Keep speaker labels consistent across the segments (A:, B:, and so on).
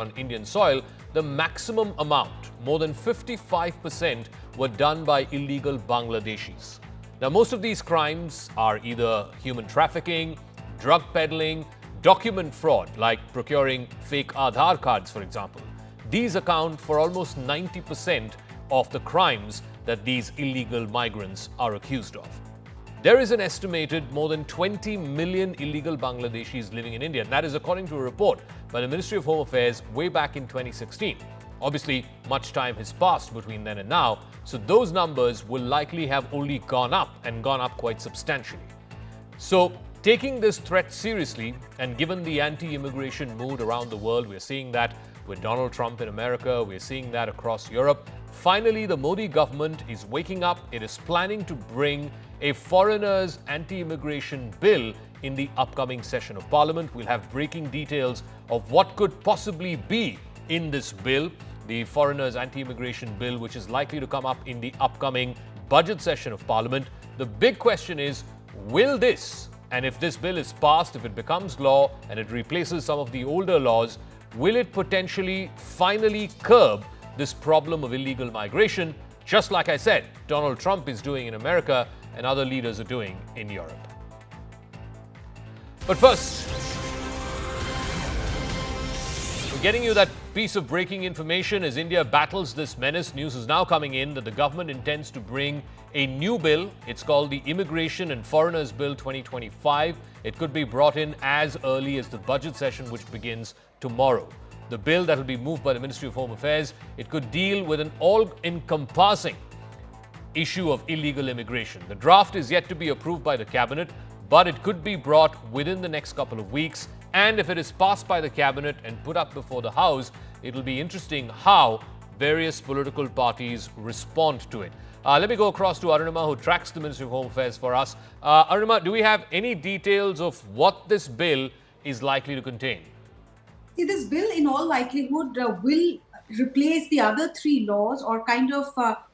A: on Indian soil, the maximum amount, more than 55%, were done by illegal Bangladeshis. Now, most of these crimes are either human trafficking, drug peddling, document fraud, like procuring fake Aadhaar cards, for example. These account for almost 90% of the crimes that these illegal migrants are accused of. There is an estimated more than 20 million illegal Bangladeshis living in India. And that is according to a report by the Ministry of Home Affairs way back in 2016. Obviously, much time has passed between then and now, so those numbers will likely have only gone up and gone up quite substantially. So, taking this threat seriously, and given the anti-immigration mood around the world, we're seeing that with Donald Trump in America, we're seeing that across Europe. Finally, the Modi government is waking up. It is planning to bring a foreigners' anti-immigration bill in the upcoming session of Parliament. We'll have breaking details of what could possibly be in this bill, the foreigners' anti-immigration bill, which is likely to come up in the upcoming budget session of Parliament. The big question is, will this, and if this bill is passed, if it becomes law and it replaces some of the older laws, will it potentially finally curb this problem of illegal migration, just like I said, Donald Trump is doing in America and other leaders are doing in Europe? But first, we're getting you that piece of breaking information as India battles this menace. News is now coming in that the government intends to bring a new bill. It's called the Immigration and Foreigners Bill 2025. It could be brought in as early as the budget session, which begins tomorrow. The bill that will be moved by the Ministry of Home Affairs, it could deal with an all-encompassing issue of illegal immigration. The draft is yet to be approved by the cabinet, but it could be brought within the next couple of weeks. And if it is passed by the cabinet and put up before the House, it will be interesting how various political parties respond to it. Let me go across to Arunima, who tracks the Ministry of Home Affairs for us. Arunima, do we have any details of what this bill is likely to contain?
B: See, this bill in all likelihood will replace the other three laws, or kind of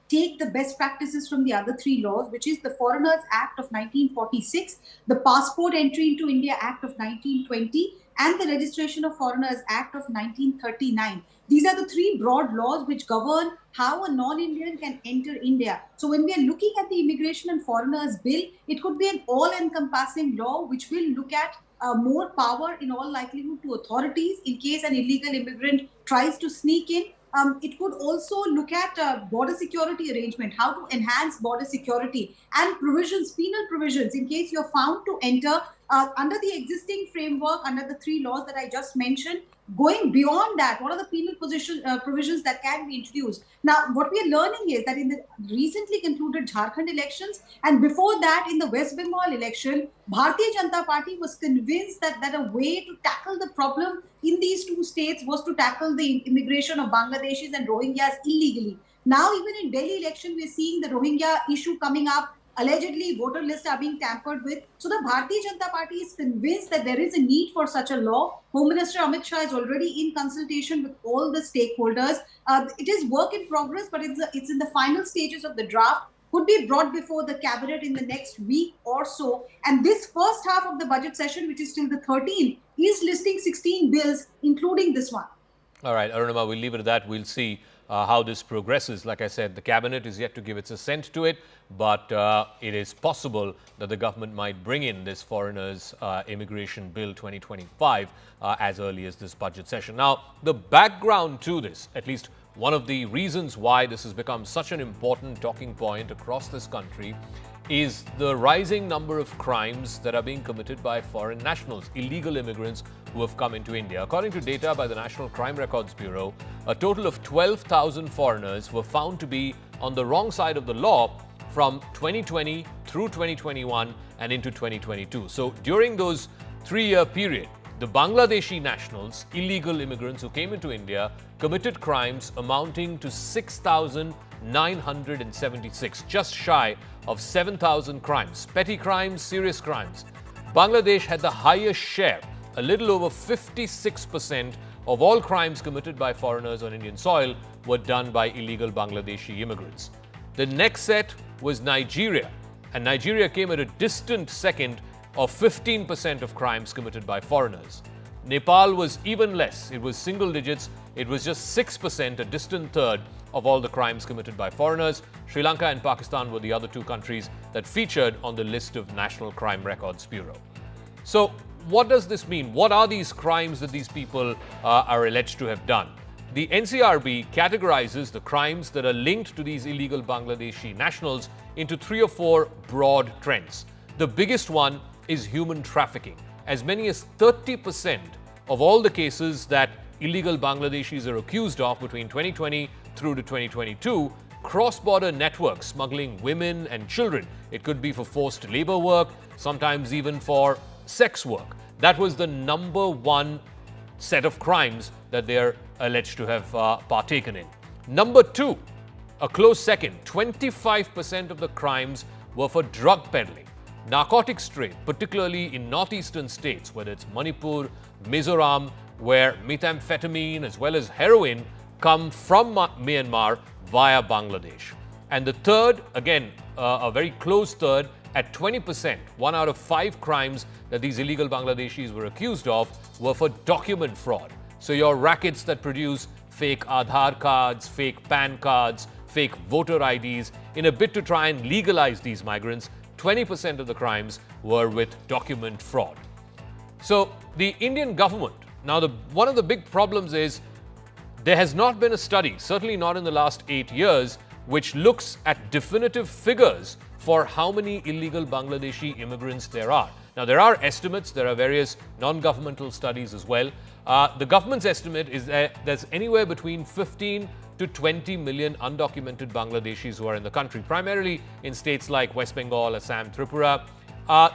B: take the best practices from the other three laws, which is the Foreigners Act of 1946, the Passport Entry into India Act of 1920, and the Registration of Foreigners Act of 1939. These are the three broad laws which govern how a non-Indian can enter India. So when we are looking at the Immigration and Foreigners Bill, it could be an all-encompassing law which will look at more power in all likelihood to authorities in case an illegal immigrant tries to sneak in. It could also look at border security arrangement, how to enhance border security, and provisions, penal provisions, in case you're found to enter under the existing framework, under the three laws that I just mentioned. Going beyond that, what are the penal provisions that can be introduced? Now, what we are learning is that in the recently concluded Jharkhand elections, and before that in the West Bengal election, Bharatiya Janata Party was convinced that a way to tackle the problem in these two states was to tackle the immigration of Bangladeshis and Rohingyas illegally. Now, even in Delhi election, we're seeing the Rohingya issue coming up. Allegedly, voter lists are being tampered with. So the Bharatiya Janata Party is convinced that there is a need for such a law. Home Minister Amit Shah is already in consultation with all the stakeholders. It is work in progress, but it's in the final stages of the draft. Could be brought before the cabinet in the next week or so. And this first half of the budget session, which is till the 13th, is listing 16 bills, including this one.
A: All right, Arunima, we'll leave it at that. We'll see how this progresses. Like I said, the cabinet is yet to give its assent to it, but it is possible that the government might bring in this Foreigners Immigration Bill 2025 as early as this budget session. Now, the background to this, at least one of the reasons why this has become such an important talking point across this country, is the rising number of crimes that are being committed by foreign nationals, illegal immigrants who have come into India. According to data by the National Crime Records Bureau, a total of 12,000 foreigners were found to be on the wrong side of the law from 2020 through 2021 and into 2022. So during those 3-year period, the Bangladeshi nationals, illegal immigrants who came into India, committed crimes amounting to 6,976, just shy of 7,000 crimes. Petty crimes, serious crimes. Bangladesh had the highest share, a little over 56% of all crimes committed by foreigners on Indian soil were done by illegal Bangladeshi immigrants. The next set was Nigeria, and Nigeria came at a distant second of 15% of crimes committed by foreigners. Nepal was even less. It was single digits. It was just 6%, a distant third of all the crimes committed by foreigners. Sri Lanka and Pakistan were the other two countries that featured on the list of National Crime Records Bureau. So, what does this mean? What are these crimes that these people are alleged to have done? The NCRB categorizes the crimes that are linked to these illegal Bangladeshi nationals into 3 or 4 broad trends. The biggest one is human trafficking. As many as 30% of all the cases that illegal Bangladeshis are accused of between 2020 through to 2022, cross-border networks smuggling women and children. It could be for forced labor work, sometimes even for sex work. That was the number one set of crimes that they are alleged to have partaken in. Number 2, a close second, 25% of the crimes were for drug peddling. Narcotics trade, particularly in northeastern states, whether it's Manipur, Mizoram, where methamphetamine as well as heroin come from Myanmar via Bangladesh. And the third, again, a very close third, at 20%, 1 out of 5 crimes that these illegal Bangladeshis were accused of were for document fraud. So your rackets that produce fake Aadhaar cards, fake PAN cards, fake voter IDs, in a bid to try and legalize these migrants, 20% of the crimes were with document fraud. So the Indian government, now one of the big problems is there has not been a study, certainly not in the last 8 years, which looks at definitive figures for how many illegal Bangladeshi immigrants there are. Now, there are estimates, there are various non-governmental studies as well. The government's estimate is that there's anywhere between 15 to 20 million undocumented Bangladeshis who are in the country, primarily in states like West Bengal, Assam, Tripura.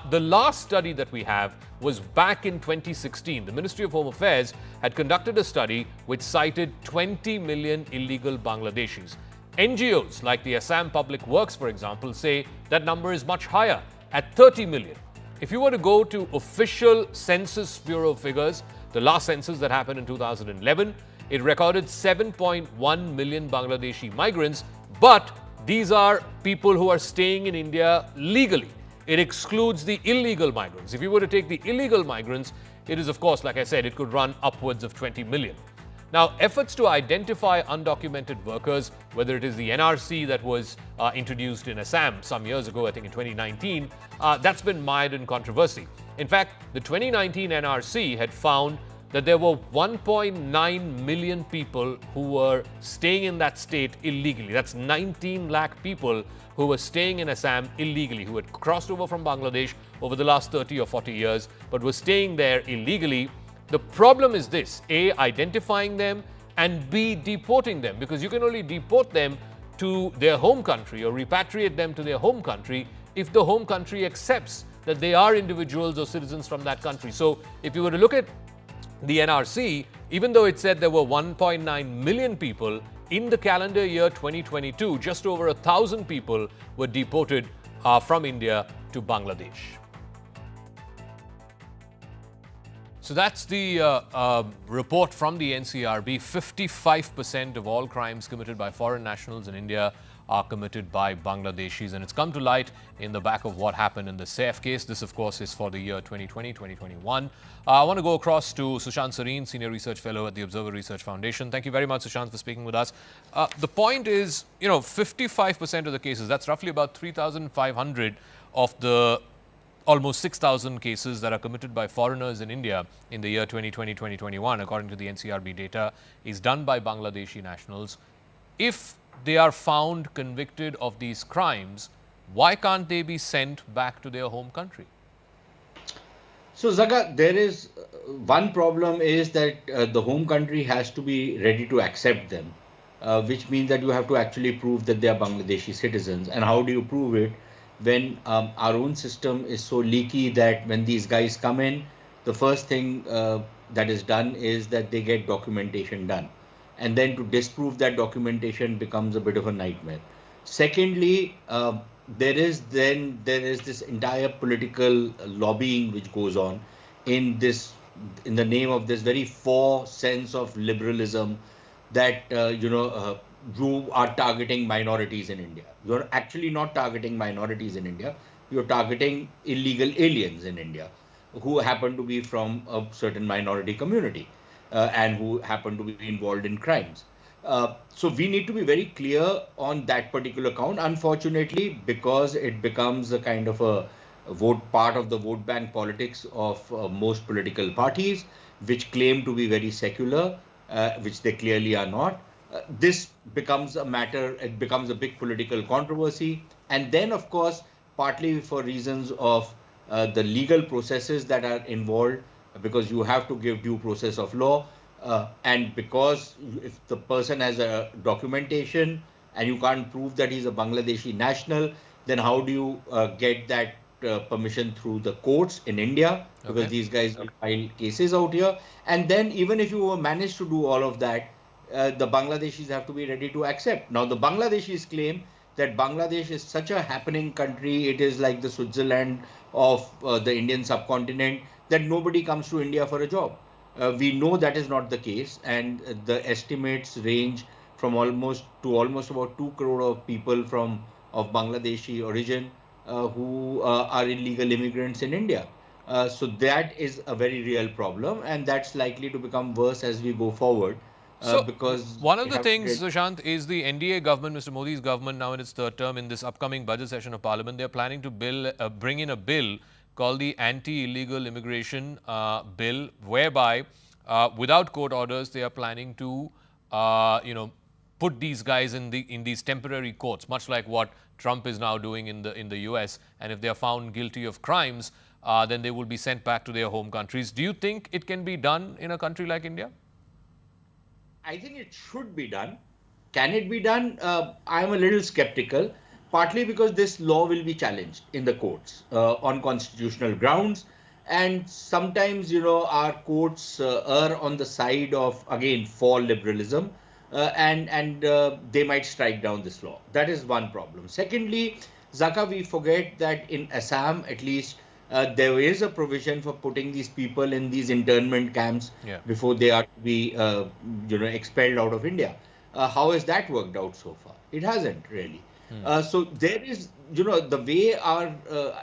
A: The last study that we have was back in 2016. The Ministry of Home Affairs had conducted a study which cited 20 million illegal Bangladeshis. NGOs like the Assam Public Works, for example, say that number is much higher, at 30 million. If you were to go to official Census Bureau figures, the last census that happened in 2011, it recorded 7.1 million Bangladeshi migrants, but these are people who are staying in India legally. It excludes the illegal migrants. If you were to take the illegal migrants, it is, of course, like I said, it could run upwards of 20 million. Now, efforts to identify undocumented workers, whether it is the NRC that was introduced in Assam some years ago, I think in 2019, that's been mired in controversy. In fact, the 2019 NRC had found that there were 1.9 million people who were staying in that state illegally. That's 19 lakh people who were staying in Assam illegally, who had crossed over from Bangladesh over the last 30 or 40 years, but were staying there illegally. The problem is this: A, identifying them, and B, deporting them, because you can only deport them to their home country or repatriate them to their home country if the home country accepts that they are individuals or citizens from that country. So if you were to look at the NRC, even though it said there were 1.9 million people, in the calendar year 2022, just over 1,000 people were deported from India to Bangladesh. So that's the report from the NCRB. 55% of all crimes committed by foreign nationals in India are committed by Bangladeshis. And it's come to light in the back of what happened in the Saif case. This, of course, is for the year 2020, 2021. I want to go across to Sushant Sareen, Senior Research Fellow at the Observer Research Foundation. Thank you very much, Sushant, for speaking with us. The point is, 55% of the cases, that's roughly about 3,500 of the almost 6,000 cases that are committed by foreigners in India in the year 2020, 2021, according to the NCRB data, is done by Bangladeshi nationals. If they are found convicted of these crimes, why can't they be sent back to their home country?
C: So, Zakka, there is one problem is that the home country has to be ready to accept them, which means that you have to actually prove that they are Bangladeshi citizens. And how do you prove it when our own system is so leaky that when these guys come in, the first thing that is done is that they get documentation done. And then to disprove that documentation becomes a bit of a nightmare. Secondly, there is this entire political lobbying which goes on in the name of this very sense of liberalism that you are targeting minorities in India. You're actually not targeting minorities in India. You're targeting illegal aliens in India. who happen to be from a certain minority community and who happen to be involved in crimes. So we need to be very clear on that particular count. Unfortunately, because it becomes a kind of a vote part of the vote bank politics of most political parties, which claim to be very secular, which they clearly are not. This becomes a matter, it becomes a big political controversy. And then, of course, partly for reasons of the legal processes that are involved, because you have to give due process of law. And because if the person has a documentation and you can't prove that he's a Bangladeshi national, then how do you get that permission through the courts in India? Because these guys will file cases out here. And then even if you manage to do all of that, the Bangladeshis have to be ready to accept. Now, the Bangladeshis claim that Bangladesh is such a happening country, it is like the Switzerland of the Indian subcontinent, that nobody comes to India for a job. We know that is not the case, and the estimates range from almost about 2 crore of people of Bangladeshi origin who are illegal immigrants in India. So that is a very real problem, and that's likely to become worse as we go forward. Because
A: one of the things, Sushant, is the NDA government, Mr. Modi's government, now in its third term, in this upcoming budget session of Parliament, they're planning to bring in a bill called the Anti-Illegal Immigration Bill, whereby without court orders, they are planning to, put these guys in these temporary courts, much like what Trump is now doing in the US. And if they are found guilty of crimes, then they will be sent back to their home countries. Do you think it can be done in a country like India?
C: I think it should be done. Can it be done? I'm a little skeptical, partly because this law will be challenged in the courts on constitutional grounds. And sometimes, our courts err on the side of, again, for liberalism, and they might strike down this law. That is one problem. Secondly, Zakka, we forget that in Assam, at least, there is a provision for putting these people in these internment camps before they are to be, expelled out of India. How has that worked out so far? It hasn't really. So there is, the way our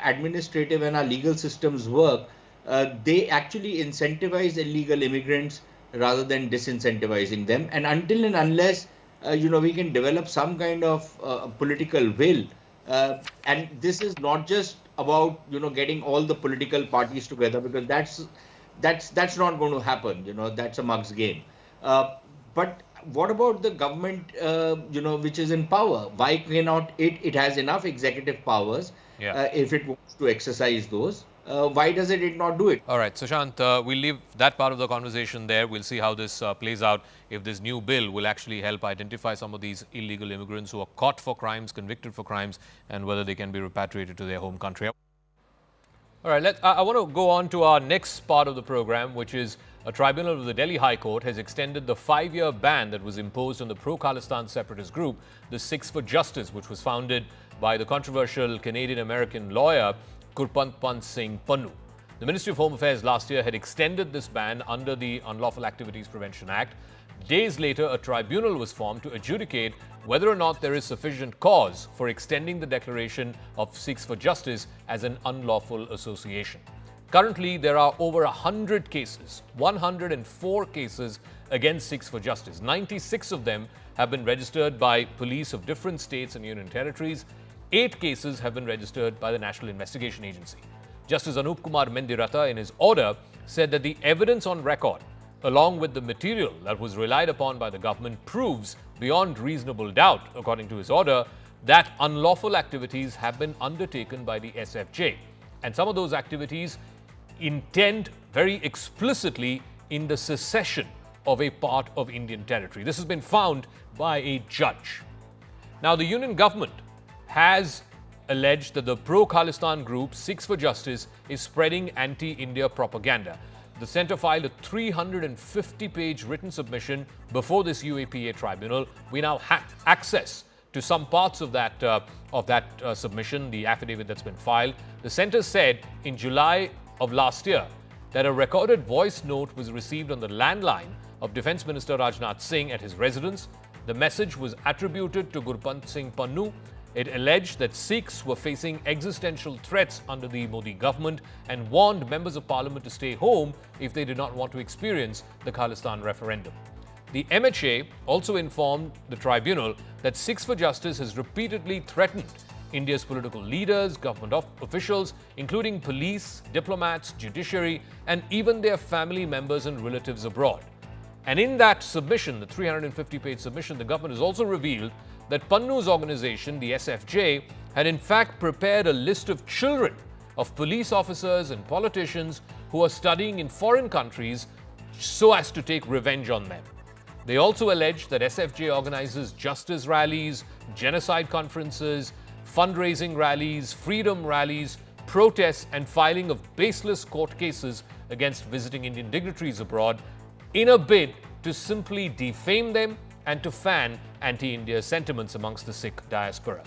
C: administrative and our legal systems work, they actually incentivize illegal immigrants rather than disincentivizing them. And until and unless, we can develop some kind of political will, and this is not just about getting all the political parties together, because that's not going to happen. That's a mug's game. But what about the government which is in power? Why cannot it has enough executive powers if it wants to exercise those? Why does it not do it?
A: All right, Sushant, we'll leave that part of the conversation there. We'll see how this plays out, if this new bill will actually help identify some of these illegal immigrants who are caught for crimes, convicted for crimes, and whether they can be repatriated to their home country. All right, I want to go on to our next part of the program, which is a tribunal of the Delhi High Court has extended the 5-year ban that was imposed on the pro-Khalistan separatist group, the Sikhs For Justice, which was founded by the controversial Canadian-American lawyer Gurpatwant Singh Pannun. The Ministry of Home Affairs last year had extended this ban under the Unlawful Activities Prevention Act. Days later, a tribunal was formed to adjudicate whether or not there is sufficient cause for extending the declaration of Sikhs For Justice as an unlawful association. Currently, there are over 100 cases, 104 cases against Sikhs For Justice. 96 of them have been registered by police of different states and union territories. 8 cases have been registered by the National Investigation Agency. Justice Anup Kumar Mendiratha, in his order, said that the evidence on record, along with the material that was relied upon by the government, proves beyond reasonable doubt, according to his order, that unlawful activities have been undertaken by the SFJ. And some of those activities intend very explicitly in the secession of a part of Indian territory. This has been found by a judge. Now, the union government has alleged that the pro-Khalistan group Sikhs For Justice is spreading anti-India propaganda. The centre filed a 350-page written submission before this UAPA tribunal. We now have access to some parts of that submission, the affidavit that's been filed. The centre said in July of last year that a recorded voice note was received on the landline of Defence Minister Rajnath Singh at his residence. The message was attributed to Gurpatwant Singh Pannun, It alleged that Sikhs were facing existential threats under the Modi government and warned members of parliament to stay home if they did not want to experience the Khalistan referendum. The MHA also informed the tribunal that Sikhs For Justice has repeatedly threatened India's political leaders, government officials, including police, diplomats, judiciary, and even their family members and relatives abroad. And in that submission, the 350-page submission, the government has also revealed that Pannu's organization, the SFJ, had in fact prepared a list of children of police officers and politicians who are studying in foreign countries so as to take revenge on them. They also allege that SFJ organizes justice rallies, genocide conferences, fundraising rallies, freedom rallies, protests, and filing of baseless court cases against visiting Indian dignitaries abroad in a bid to simply defame them and to fan anti-India sentiments amongst the Sikh diaspora.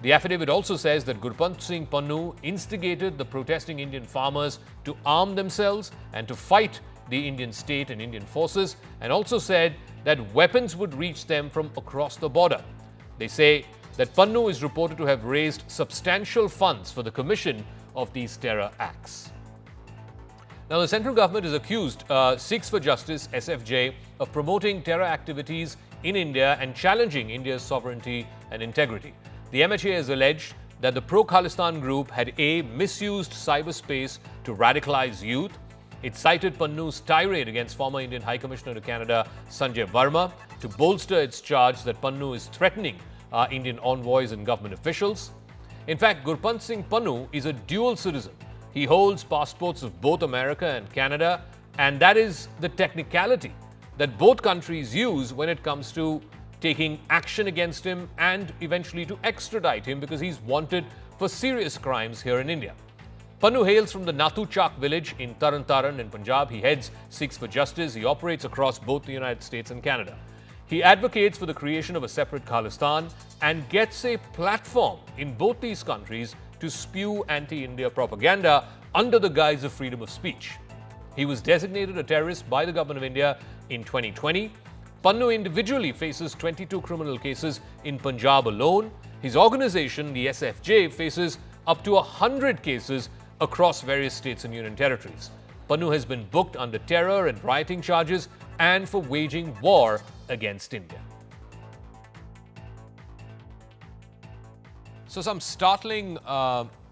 A: The affidavit also says that Gurpatwant Singh Pannun instigated the protesting Indian farmers to arm themselves and to fight the Indian state and Indian forces, and also said that weapons would reach them from across the border. They say that Pannun is reported to have raised substantial funds for the commission of these terror acts. Now, the central government has accused Sikhs For Justice, SFJ, of promoting terror activities in India and challenging India's sovereignty and integrity. The MHA has alleged that the pro-Khalistan group had misused cyberspace to radicalize youth. It cited Pannu's tirade against former Indian High Commissioner to Canada, Sanjay Verma, to bolster its charge that Pannu is threatening Indian envoys and government officials. In fact, Gurpatwant Singh Pannun is a dual citizen. He holds passports of both America and Canada, and that is the technicality that both countries use when it comes to taking action against him and eventually to extradite him because he's wanted for serious crimes here in India. Pannu hails from the Nathu-Chak village in Taran Taran in Punjab. He heads Sikhs For Justice. He operates across both the United States and Canada. He advocates for the creation of a separate Khalistan and gets a platform in both these countries to spew anti-India propaganda under the guise of freedom of speech. He was designated a terrorist by the government of India in 2020. Pannu individually faces 22 criminal cases in Punjab alone. His organization, the SFJ, faces up to 100 cases across various states and union territories. Pannu has been booked under terror and rioting charges and for waging war against India. So some startling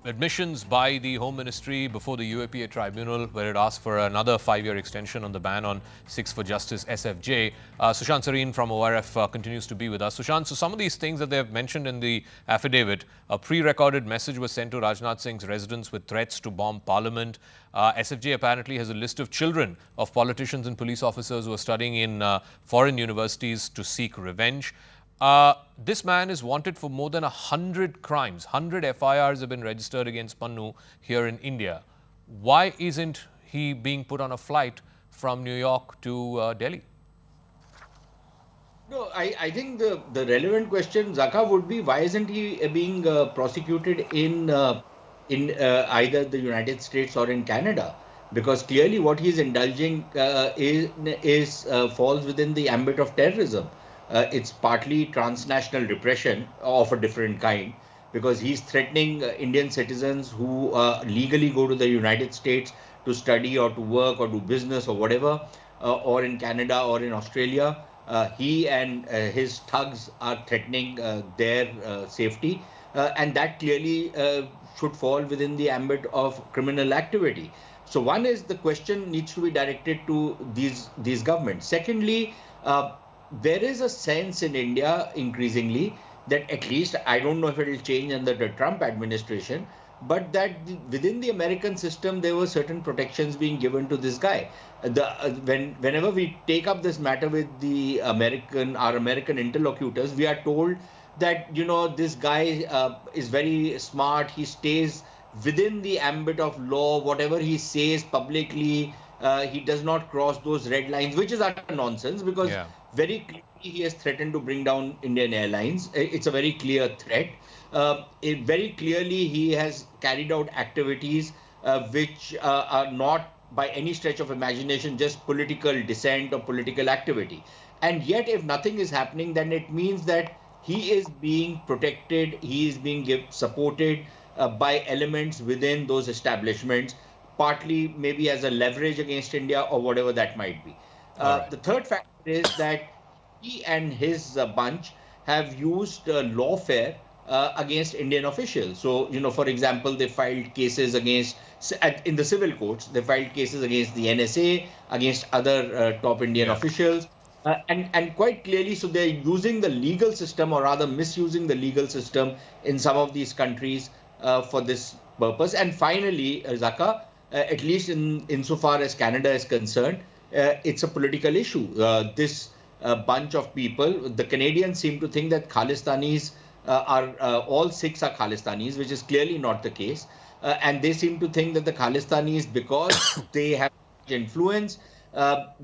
A: admissions by the Home Ministry before the UAPA tribunal, where it asked for another 5-year extension on the ban on Sikhs For Justice, SFJ. Sushant Sareen from ORF continues to be with us. Sushant, so some of these things that they have mentioned in the affidavit, a pre-recorded message was sent to Rajnath Singh's residence with threats to bomb Parliament. SFJ apparently has a list of children of politicians and police officers who are studying in foreign universities to seek revenge. This man is wanted for more than 100 crimes. 100 FIRs have been registered against Pannu here in India. Why isn't he being put on a flight from New York to Delhi?
C: No, I think the relevant question, Zakka, would be why isn't he being prosecuted in either the United States or in Canada? Because clearly what he's indulging is falls within the ambit of terrorism. It's partly transnational repression of a different kind, because he's threatening Indian citizens who legally go to the United States to study or to work or do business or whatever, or in Canada or in Australia. He and his thugs are threatening their safety, and that clearly should fall within the ambit of criminal activity. So one is, the question needs to be directed to these governments. Secondly, there is a sense in India increasingly that, at least I don't know if it will change under the Trump administration, but that within the American system there were certain protections being given to this guy. Whenever we take up this matter with our American interlocutors, we are told that, you know, this guy is very smart. He stays within the ambit of law. Whatever he says publicly, he does not cross those red lines, which is utter nonsense, because very clearly he has threatened to bring down Indian Airlines. It's a very clear threat. Very clearly he has carried out activities which are not by any stretch of imagination just political dissent or political activity. And yet, if nothing is happening, then it means that he is being protected, he is being supported by elements within those establishments, partly maybe as a leverage against India or whatever that might be.
A: All right.
C: The third factor is that he and his bunch have used lawfare against Indian officials. So, for example, they filed cases in the civil courts, they filed cases against the NSA, against other top Indian officials. And quite clearly, so they're using the legal system, or rather misusing the legal system in some of these countries for this purpose. And finally, Zakka, at least insofar as Canada is concerned, it's a political issue. This bunch of people, the Canadians seem to think that Khalistanis all Sikhs are Khalistanis, which is clearly not the case. And they seem to think that the Khalistanis, because they have influence,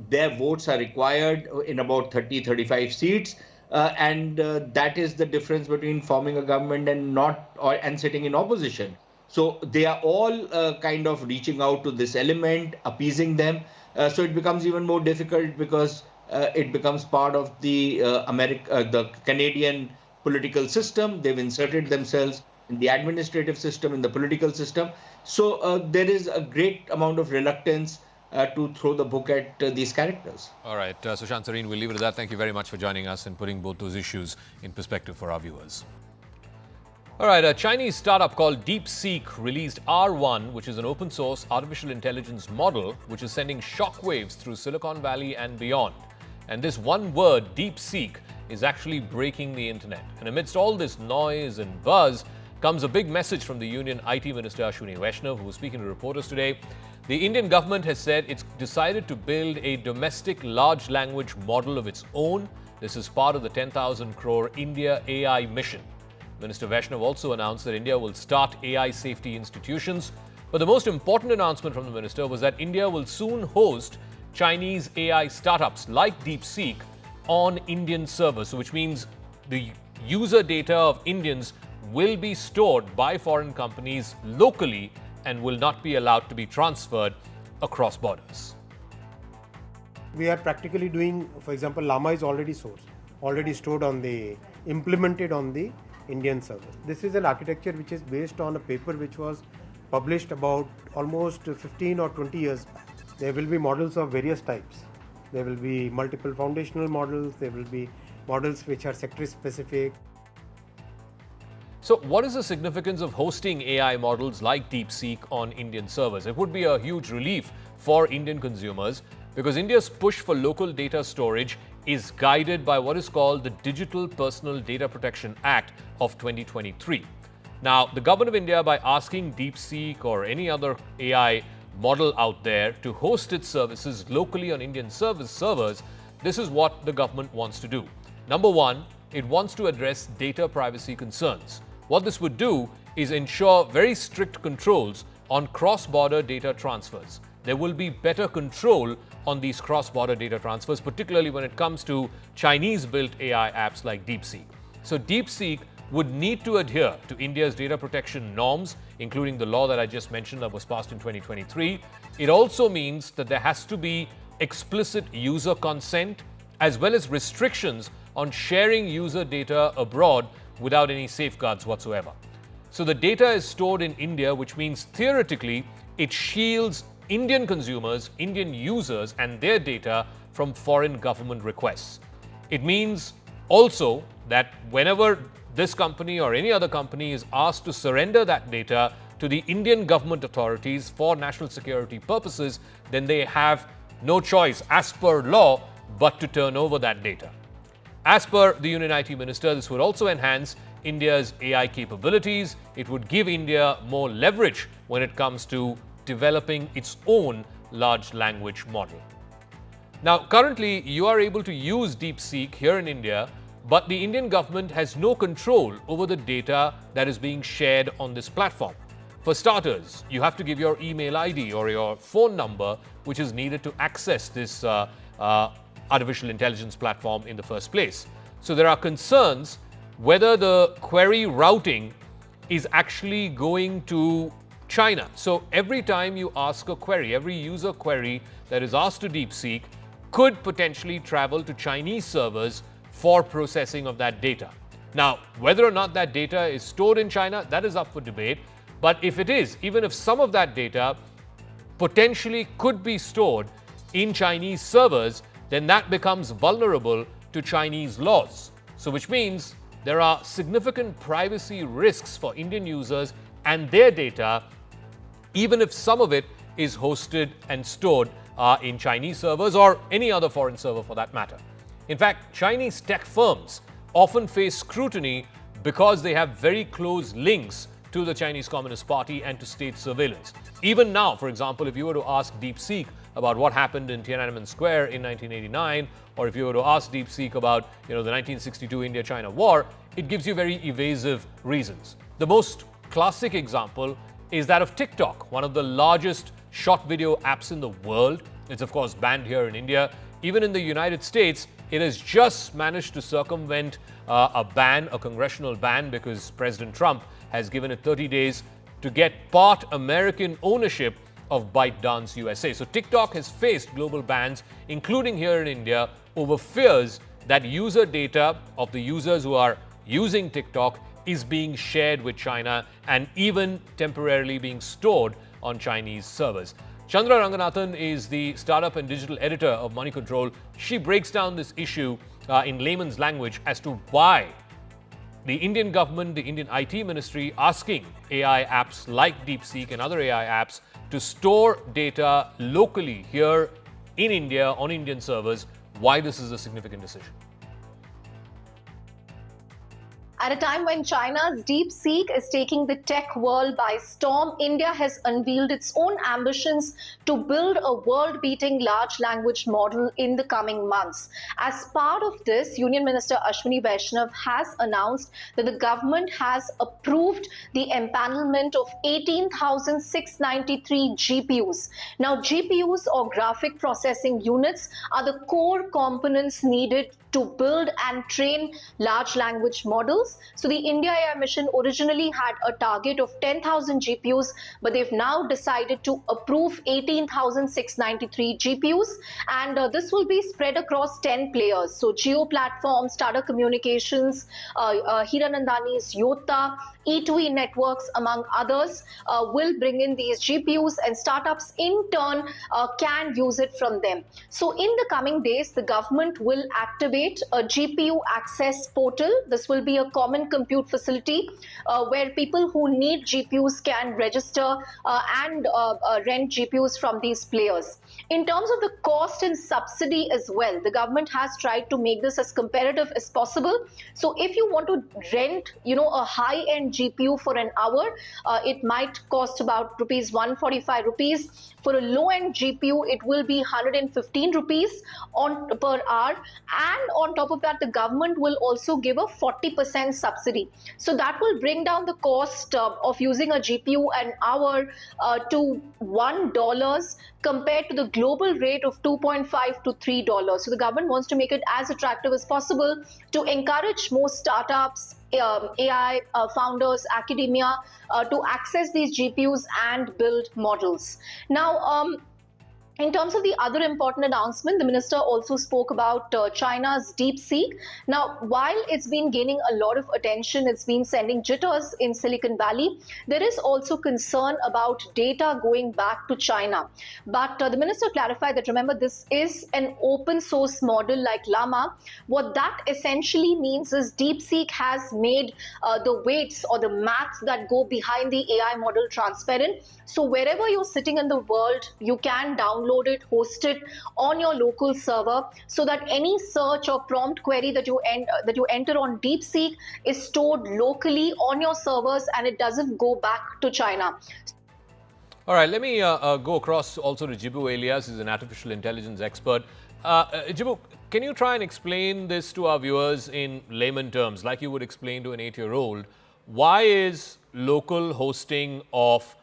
C: their votes are required in about 30-35 seats. And that is the difference between forming a government and sitting in opposition. So they are all kind of reaching out to this element, appeasing them. So it becomes even more difficult because it becomes part of the the Canadian political system. They've inserted themselves in the administrative system, in the political system. So there is a great amount of reluctance to throw the book at these characters.
A: All right, Sushant Sareen, we'll leave it at that. Thank you very much for joining us and putting both those issues in perspective for our viewers. All right, a Chinese startup called DeepSeek released R1, which is an open source artificial intelligence model which is sending shockwaves through Silicon Valley and beyond. And this one word, DeepSeek, is actually breaking the internet. And amidst all this noise and buzz comes a big message from the Union IT Minister Ashwini Vaishnaw, who was speaking to reporters today. The Indian government has said it's decided to build a domestic large language model of its own. This is part of the 10,000 crore India AI mission. Minister Vaishnaw also announced that India will start AI safety institutions. But the most important announcement from the minister was that India will soon host Chinese AI startups like DeepSeek on Indian servers, so which means the user data of Indians will be stored by foreign companies locally and will not be allowed to be transferred across borders.
D: We are practically doing, for example, Llama is already stored implemented on the Indian server. This is an architecture which is based on a paper which was published about almost 15 or 20 years back. There will be models of various types. There will be multiple foundational models. There will be models which are sector specific.
A: So what is the significance of hosting AI models like DeepSeek on Indian servers? It would be a huge relief for Indian consumers because India's push for local data storage is guided by what is called the Digital Personal Data Protection Act of 2023. Now, the government of India, by asking DeepSeek or any other AI model out there to host its services locally on Indian servers, this is what the government wants to do. Number one, it wants to address data privacy concerns. What this would do is ensure very strict controls on cross-border data transfers. There will be better control on these cross-border data transfers, particularly when it comes to Chinese-built AI apps like DeepSeek. So DeepSeek would need to adhere to India's data protection norms, including the law that I just mentioned that was passed in 2023. It also means that there has to be explicit user consent as well as restrictions on sharing user data abroad without any safeguards whatsoever. So the data is stored in India, which means theoretically it shields Indian consumers, Indian users and their data from foreign government requests. It means also that whenever this company or any other company is asked to surrender that data to the Indian government authorities for national security purposes, then they have no choice as per law but to turn over that data. As per the Union IT Minister, this would also enhance India's AI capabilities. It would give India more leverage when it comes to developing its own large language model. Now, currently, you are able to use DeepSeek here in India, but the Indian government has no control over the data that is being shared on this platform. For starters, you have to give your email ID or your phone number, which is needed to access this artificial intelligence platform in the first place. So there are concerns whether the query routing is actually going to China. So every time you ask a query, every user query that is asked to DeepSeek could potentially travel to Chinese servers for processing of that data. Now, whether or not that data is stored in China, that is up for debate. But if it is, even if some of that data potentially could be stored in Chinese servers, then that becomes vulnerable to Chinese laws. So, which means there are significant privacy risks for Indian users and their data, even if some of it is hosted and stored in Chinese servers or any other foreign server for that matter. In fact, Chinese tech firms often face scrutiny because they have very close links to the Chinese Communist Party and to state surveillance. Even now, for example, if you were to ask DeepSeek about what happened in Tiananmen Square in 1989, or if you were to ask DeepSeek about the 1962 India-China war, it gives you very evasive reasons. The most classic example is that of TikTok, one of the largest short video apps in the world. It's of course banned here in India. Even in the United States, it has just managed to circumvent a congressional ban, because President Trump has given it 30 days to get part American ownership of ByteDance USA. So TikTok has faced global bans, including here in India, over fears that user data of the users who are using TikTok is being shared with China and even temporarily being stored on Chinese servers. Chandra Ranganathan is the startup and digital editor of Money Control. She breaks down this issue in layman's language as to why the Indian government, the Indian IT ministry, asking AI apps like DeepSeek and other AI apps to store data locally here in India on Indian servers, why this is a significant decision.
E: At a time when China's DeepSeek is taking the tech world by storm, India has unveiled its own ambitions to build a world-beating large language model in the coming months. As part of this, Union Minister Ashwini Vaishnav has announced that the government has approved the empanelment of 18,693 GPUs. Now, GPUs, or graphic processing units, are the core components needed to build and train large language models. So the India AI mission originally had a target of 10,000 GPUs, but they've now decided to approve 18,693 GPUs, and this will be spread across 10 players. So Jio Platforms, Tata Communications, Hiranandani's Yota, E2E Networks, among others, will bring in these GPUs, and startups in turn can use it from them. So in the coming days, the government will activate a GPU access portal. This will be a common compute facility where people who need GPUs can register and rent GPUs from these players. In terms of the cost and subsidy as well, the government has tried to make this as competitive as possible. So if you want to rent, a high-end GPU for an hour, it might cost about ₹145 rupees. For a low-end GPU, it will be 115 rupees per hour. And on top of that, the government will also give a 40% subsidy. So that will bring down the cost of using a GPU an hour to $1 compared to the global rate of $2.5 to $3. So the government wants to make it as attractive as possible to encourage more startups, AI founders, academia to access these GPUs and build models. Now, in terms of the other important announcement, the minister also spoke about China's DeepSeek. Now, while it's been gaining a lot of attention, it's been sending jitters in Silicon Valley, there is also concern about data going back to China. But the minister clarified that, remember, this is an open source model like Llama. What that essentially means is DeepSeek has made the weights or the math that go behind the AI model transparent. So wherever you're sitting in the world, you can download it, host it on your local server, so that any search or prompt query that you enter on DeepSeek is stored locally on your servers and it doesn't go back to China.
A: All right, let me go across also to Jibu Elias, who's an artificial intelligence expert. Jibu, can you try and explain this to our viewers in layman terms, like you would explain to an 8-year-old? Why is local hosting of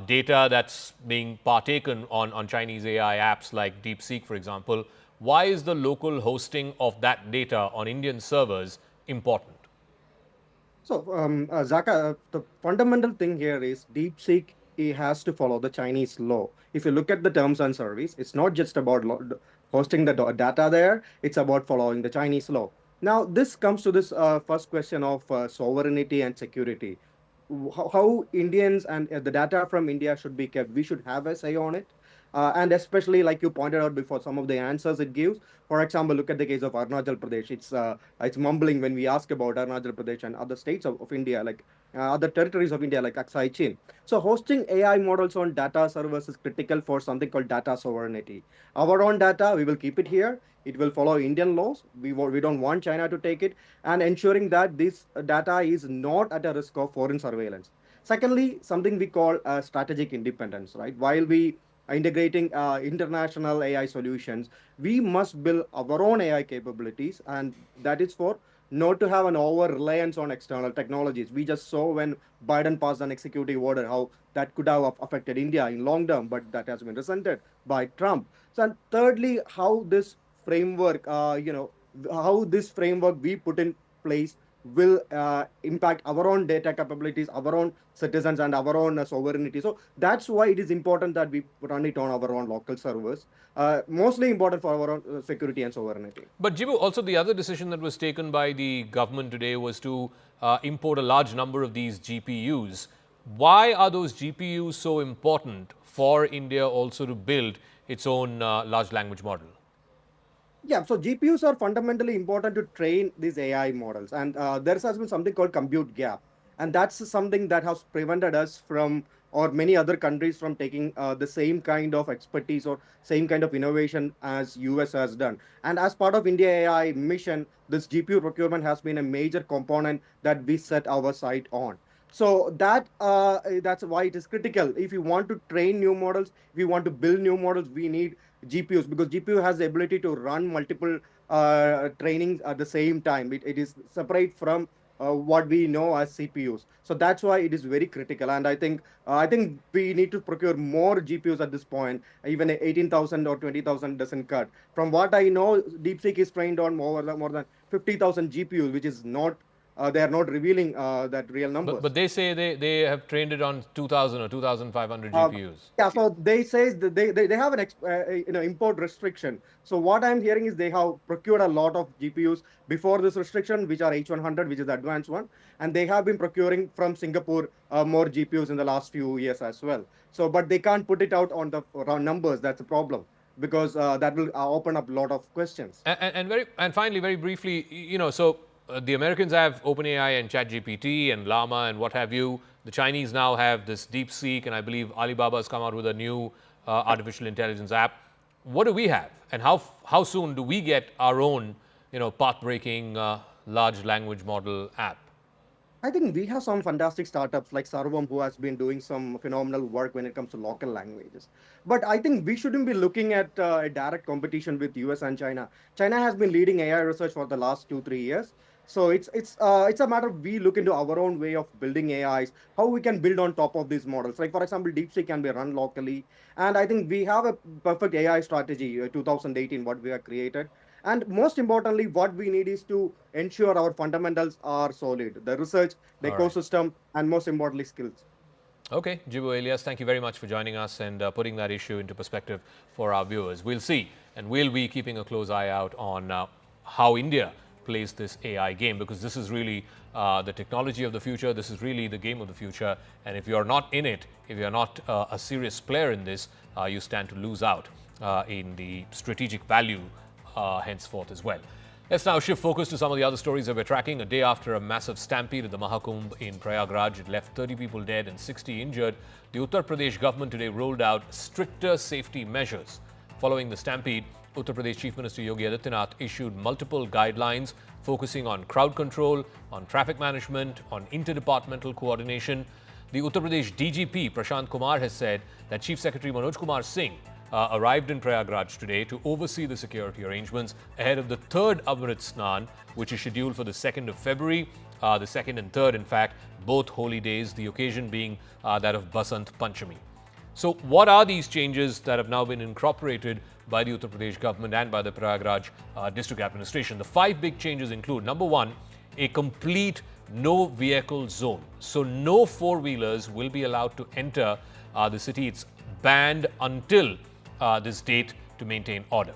A: data that's being partaken on Chinese AI apps like DeepSeek, for example, why is the local hosting of that data on Indian servers important?
F: So, Zakka, the fundamental thing here is DeepSeek has to follow the Chinese law. If you look at the terms and service, it's not just about hosting the data there, it's about following the Chinese law. Now, this comes to this first question of sovereignty and security. How Indians and the data from India should be kept. We should have a say on it. And especially, like you pointed out before, some of the answers it gives. For example, look at the case of Arunachal Pradesh. It's mumbling when we ask about Arunachal Pradesh and other states of India, like other territories of India, like Aksai Chin. So, hosting AI models on data servers is critical for something called data sovereignty. Our own data, we will keep it here. It will follow Indian laws. We don't want China to take it, and ensuring that this data is not at a risk of foreign surveillance. Secondly, something we call strategic independence, right? While we are integrating international AI solutions, we must build our own AI capabilities, and that is for not to have an over reliance on external technologies. We just saw when Biden passed an executive order how that could have affected India in long term, but that has been resented by Trump. So, and thirdly, how this framework, how this framework we put in place will impact our own data capabilities, our own citizens, and our own sovereignty. So that's why it is important that we run it on our own local servers. Mostly important for our own security and sovereignty.
A: But Jibu, also the other decision that was taken by the government today was to import a large number of these GPUs. Why are those GPUs so important for India also to build its own large language model?
F: Yeah, so GPUs are fundamentally important to train these AI models, and there has been something called compute gap, and that's something that has prevented us from, or many other countries from taking the same kind of expertise or same kind of innovation as US has done. And as part of India AI mission, this GPU procurement has been a major component that we set our sight on. So that's why it is critical. If you want to train new models, if you want to build new models, we need GPUs, because GPU has the ability to run multiple trainings at the same time. It is separate from what we know as CPUs. So that's why it is very critical. And I think we need to procure more GPUs at this point. Even 18,000 or 20,000 doesn't cut. From what I know, DeepSeek is trained on more than 50,000 GPUs, which is not. They are not revealing that real number.
A: But they say they have trained it on 2,000 or 2,500 GPUs.
F: Yeah, so they say that they have an import restriction. So what I'm hearing is they have procured a lot of GPUs before this restriction, which are H100, which is the advanced one, and they have been procuring from Singapore more GPUs in the last few years as well. So, but they can't put it out on the numbers. That's a problem, because that will open up a lot of questions.
A: And finally, very briefly, so the Americans have OpenAI and ChatGPT and Llama and what have you. The Chinese now have this DeepSeek, and I believe Alibaba has come out with a new artificial intelligence app. What do we have, and how soon do we get our own, path-breaking large language model app?
F: I think we have some fantastic startups like Sarvam, who has been doing some phenomenal work when it comes to local languages. But I think we shouldn't be looking at a direct competition with US and China. China has been leading AI research for the last 2-3 years. So it's a matter of we look into our own way of building AIs, how we can build on top of these models. Like, for example, DeepSeek can be run locally. And I think we have a perfect AI strategy, 2018, what we have created. And most importantly, what we need is to ensure our fundamentals are solid, the research, the ecosystem, and most importantly, skills.
A: Okay, Jibu Elias, thank you very much for joining us and putting that issue into perspective for our viewers. We'll see, and we'll be keeping a close eye out on how India plays this AI game, because this is really the technology of the future. This is really the game of the future. And if you're not in it, if you're not a serious player in this, you stand to lose out in the strategic value henceforth as well. Let's now shift focus to some of the other stories that we're tracking. A day after a massive stampede at the Mahakumbh in Prayagraj, it left 30 people dead and 60 injured. The Uttar Pradesh government today rolled out stricter safety measures. Following the stampede, Uttar Pradesh Chief Minister Yogi Adityanath issued multiple guidelines focusing on crowd control, on traffic management, on interdepartmental coordination. The Uttar Pradesh DGP Prashant Kumar has said that Chief Secretary Manoj Kumar Singh arrived in Prayagraj today to oversee the security arrangements ahead of the third Amrit Snan, which is scheduled for the 2nd of February, the 2nd and 3rd, in fact, both holy days, the occasion being that of Basant Panchami. So what are these changes that have now been incorporated by the Uttar Pradesh government and by the Prayagraj district administration? The 5 big changes include, number 1, a complete no vehicle zone. So no four-wheelers will be allowed to enter the city. It's banned until this date to maintain order.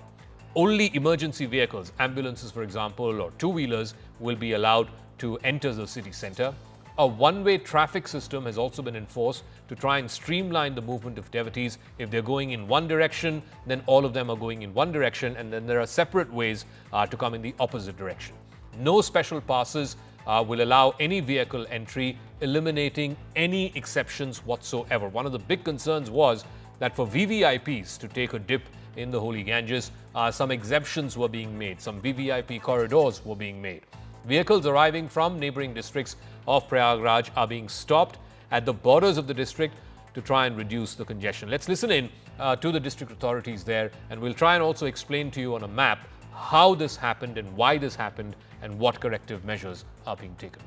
A: only emergency vehicles, ambulances for example, or two-wheelers will be allowed to enter the city center. A one-way traffic system has also been enforced to try and streamline the movement of devotees. If they're going in one direction, then all of them are going in one direction, and then there are separate ways to come in the opposite direction. No special passes will allow any vehicle entry, eliminating any exceptions whatsoever. One of the big concerns was that for VVIPs to take a dip in the holy Ganges, some exemptions were being made, some VVIP corridors were being made. Vehicles arriving from neighboring districts of Prayagraj are being stopped at the borders of the district to try and reduce the congestion. Let's listen in to the district authorities there, and we'll try and also explain to you on a map how this happened and why this happened and what corrective measures are being taken.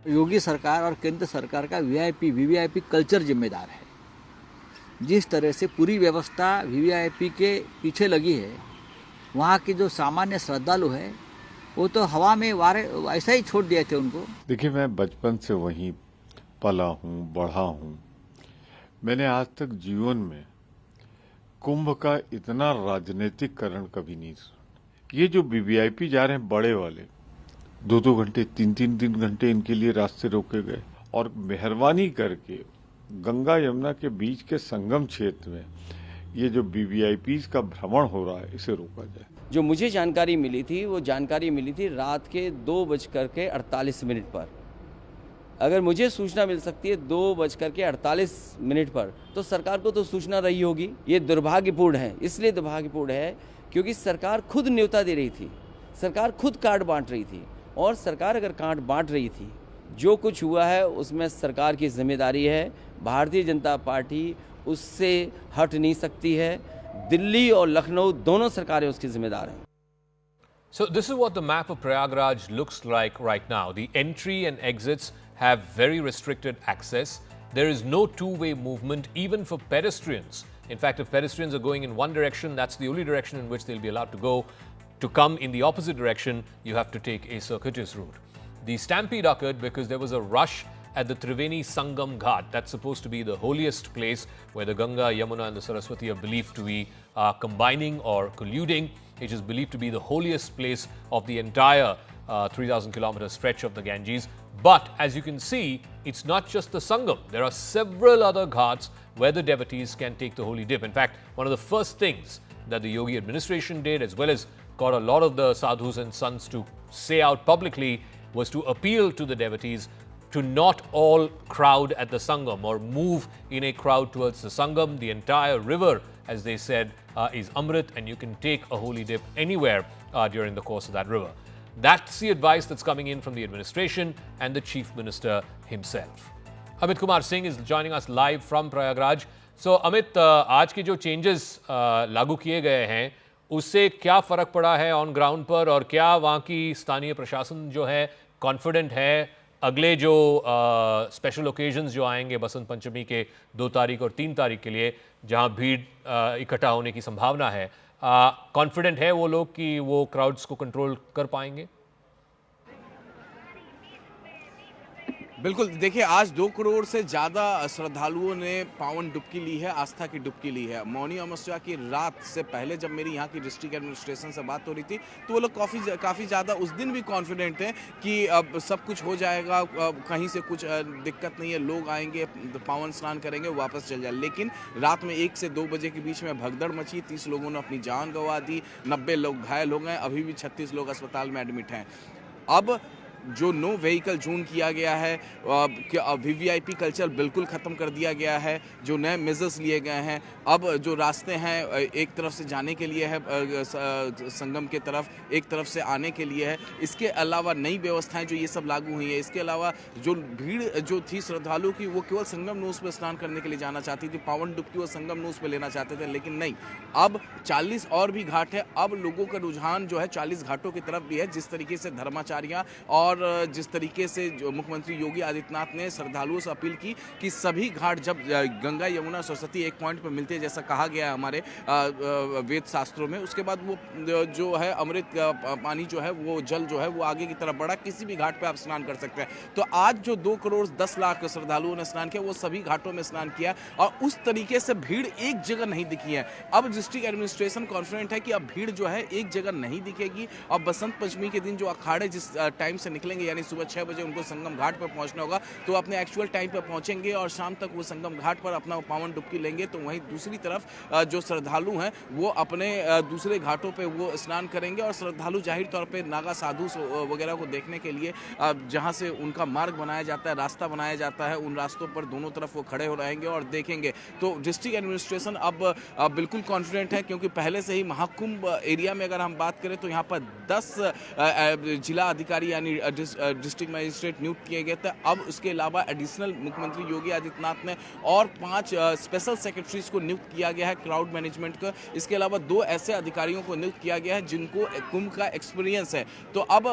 G: योगी सरकार और केंद्र सरकार का VVIP culture जिम्मेदार है। जिस तरह से पूरी व्यवस्था वीवीआईपी के पीछे लगी है, वहाँ के जो सामान्य श्रद्धालु है वो तो हवा में ऐसा ही छोड़ दिए थे उनको।
H: देखिए, मैं बचपन से वहीं पला हूँ, बढ़ा हूँ। मैंने आज तक जीवन में कुंभ का इतना राजनीतिकरण कभी नहीं सुना। ये जो वीवीआईपी जा रहे हैं बड़े वाले, 2-2 घंटे 3-3 घंटे इनके लिए रास्ते रोके गए, और मेहरबानी करके गंगा यमुना के बीच के संगम क्षेत्र में ये जो वीवीआईपीज का भ्रमण हो रहा है, इसे रोका जाए।
I: जो मुझे जानकारी मिली थी, वो जानकारी मिली थी रात के 2:48 पर। अगर मुझे सूचना मिल सकती है 2:48 पर, तो सरकार को तो सूचना रही होगी। ये दुर्भाग्यपूर्ण है, इसलिए दुर्भाग्यपूर्ण है क्योंकि सरकार खुद न्योता दे रही थी, सरकार खुद कार्ड बांट रही थी, और सरकार अगर कार्ड बांट रही थी, जो कुछ हुआ है उसमें सरकार की जिम्मेदारी है। भारतीय जनता पार्टी उससे हट नहीं सकती है। दिल्ली और लखनऊ दोनों सरकारें उसकी जिम्मेदार हैं।
A: So this is what the map of Prayagraj looks like right now. The entry and exits have very restricted access. There is no two-way movement even for pedestrians. In fact, if pedestrians are going in one direction, that's the only direction in which they'll be allowed to go. To come in the opposite direction, you have to take a circuitous route. The stampede occurred because there was a rush at the Triveni Sangam Ghat. That's supposed to be the holiest place where the Ganga, Yamuna and the Saraswati are believed to be combining or colluding. It is believed to be the holiest place of the entire 3,000 kilometer stretch of the Ganges. But as you can see, it's not just the Sangam. There are several other ghats where the devotees can take the holy dip. In fact, one of the first things that the Yogi administration did, as well as got a lot of the sadhus and sants to say out publicly, was to appeal to the devotees to not all crowd at the Sangam or move in a crowd towards the Sangam. The entire river, as they said, is Amrit, and you can take a holy dip anywhere during the course of that river. That's the advice that's coming in from the administration and the Chief Minister himself. Amit Kumar Singh is joining us live from Prayagraj. So, Amit, आज के जो changes लागू किए गए हैं, उससे क्या फ़र्क पड़ा है ऑन ग्राउंड पर, और क्या वहाँ की स्थानीय प्रशासन जो है कॉन्फिडेंट है अगले जो स्पेशल ओकेजन्स जो आएंगे बसंत पंचमी के 2 तारीख और 3 तारीख के लिए, जहाँ भीड़ इकट्ठा होने की संभावना है, कॉन्फिडेंट है वो लोग कि वो क्राउड्स को कंट्रोल कर पाएंगे?
J: बिल्कुल, देखिए आज 2 करोड़ से ज़्यादा श्रद्धालुओं ने पावन डुबकी ली है, आस्था की डुबकी ली है। मौनी अमावस्या की रात से पहले जब मेरी यहाँ की डिस्ट्रिक्ट एडमिनिस्ट्रेशन से बात हो रही थी, तो वो लोग काफ़ी ज़्यादा उस दिन भी कॉन्फिडेंट थे कि अब सब कुछ हो जाएगा, कहीं से कुछ दिक्कत नहीं है, लोग आएंगे, पावन स्नान करेंगे, वापस चल जाए। लेकिन रात में 1 से 2 बजे के बीच में भगदड़ मची, 30 लोगों ने अपनी जान गंवा दी, 90 लोग घायल हो गए, अभी भी 36 लोग अस्पताल में एडमिट हैं। अब जो नो व्हीकल जोन किया गया है, वीवीआईपी कल्चर बिल्कुल ख़त्म कर दिया गया है, जो नए मेजर्स लिए गए हैं। अब जो रास्ते हैं एक तरफ से जाने के लिए है संगम के तरफ, एक तरफ से आने के लिए है। इसके अलावा नई व्यवस्थाएं जो ये सब लागू हुई है, इसके अलावा जो भीड़ जो थी श्रद्धालुओं की, वो केवल संगम नूस पर स्नान करने के लिए जाना चाहती थी, पावन डुबकी वो संगम नूस पर लेना चाहते थे, लेकिन नहीं, अब 40 और भी घाट है। अब लोगों का रुझान जो है 40 घाटों की तरफ भी है। जिस तरीके से धर्माचार्य और और जिस तरीके से जो मुख्यमंत्री योगी आदित्यनाथ ने श्रद्धालुओं से अपील की कि सभी घाट जब गंगा यमुना सरस्वती एक पॉइंट पर मिलते हैं, जैसा कहा गया है हमारे वेद शास्त्रों में, उसके बाद वो जो है अमृत पानी जो है वो जल जो है वो आगे की तरफ बढ़ा, किसी भी घाट पे आप स्नान कर सकते हैं। तो आज जो 2 करोड़ 10 लाख श्रद्धालुओं ने स्नान किया वो सभी घाटों में स्नान किया और उस तरीके से भीड़ एक जगह नहीं दिखी है। अब डिस्ट्रिक्ट एडमिनिस्ट्रेशन कॉन्फिडेंट है कि अब भीड़ जो है एक जगह नहीं दिखेगी और बसंत पंचमी के दिन जो अखाड़े जिस टाइम से निकलेंगे, यानी सुबह 6 बजे उनको संगम घाट पर पहुंचना होगा, तो अपने एक्चुअल टाइम पर पहुंचेंगे और शाम तक वो संगम घाट पर अपना पावन डुबकी लेंगे। तो वहीं दूसरी तरफ जो श्रद्धालु हैं वो अपने दूसरे घाटों पे वो स्नान करेंगे और श्रद्धालु जाहिर तौर पे नागा साधु वगैरह को देखने के लिए जहां से उनका मार्ग बनाया जाता है, रास्ता बनाया जाता है, उन रास्तों पर दोनों तरफ वो खड़े हो रहेंगे और देखेंगे। तो डिस्ट्रिक्ट एडमिनिस्ट्रेशन अब बिल्कुल कॉन्फिडेंट है, क्योंकि पहले से ही महाकुंभ एरिया में अगर हम बात करें तो यहाँ पर 10 जिला अधिकारी यानी डिस्ट्रिक्ट मजिस्ट्रेट नियुक्त किए गए थे। अब उसके अलावा एडिशनल मुख्यमंत्री योगी आदित्यनाथ ने और 5 स्पेशल सेक्रेटरीज को नियुक्त किया गया है क्राउड मैनेजमेंट का। इसके अलावा 2 ऐसे अधिकारियों को नियुक्त किया गया है जिनको कुंभ का एक्सपीरियंस है। तो अब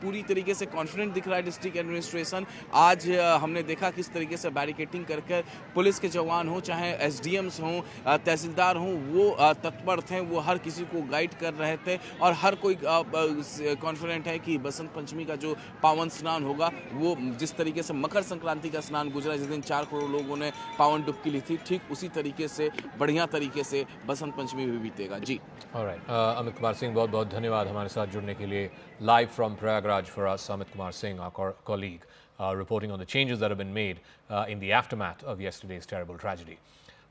J: पूरी तरीके से कॉन्फिडेंट दिख रहा है डिस्ट्रिक्ट एडमिनिस्ट्रेशन। आज हमने देखा किस तरीके से बैरिकेटिंग करके पुलिस के जवान हों, चाहे एसडीएम्स हों, तहसीलदार हों, वो तत्पर थे, वो हर किसी को गाइड कर रहे थे और हर कोई कॉन्फिडेंट है कि बसंत पंचमी का जो पावन स्नान होगा वो जिस तरीके से मकर संक्रांति का स्नान गुजरा, जिस दिन 4 करोड़ लोगों ने पावन डुबकी ली थी, ठीक उसी तरीके से बढ़िया तरीके से बसंत पंचमी भी बीतेगा। जी
A: ऑलराइट, अमित कुमार सिंह, बहुत बहुत धन्यवाद हमारे साथ जुड़ने के लिए। Live from Prayagraj for us, Amit Kumar Singh, our colleague, reporting on the changes that have been made in the aftermath of yesterday's terrible tragedy.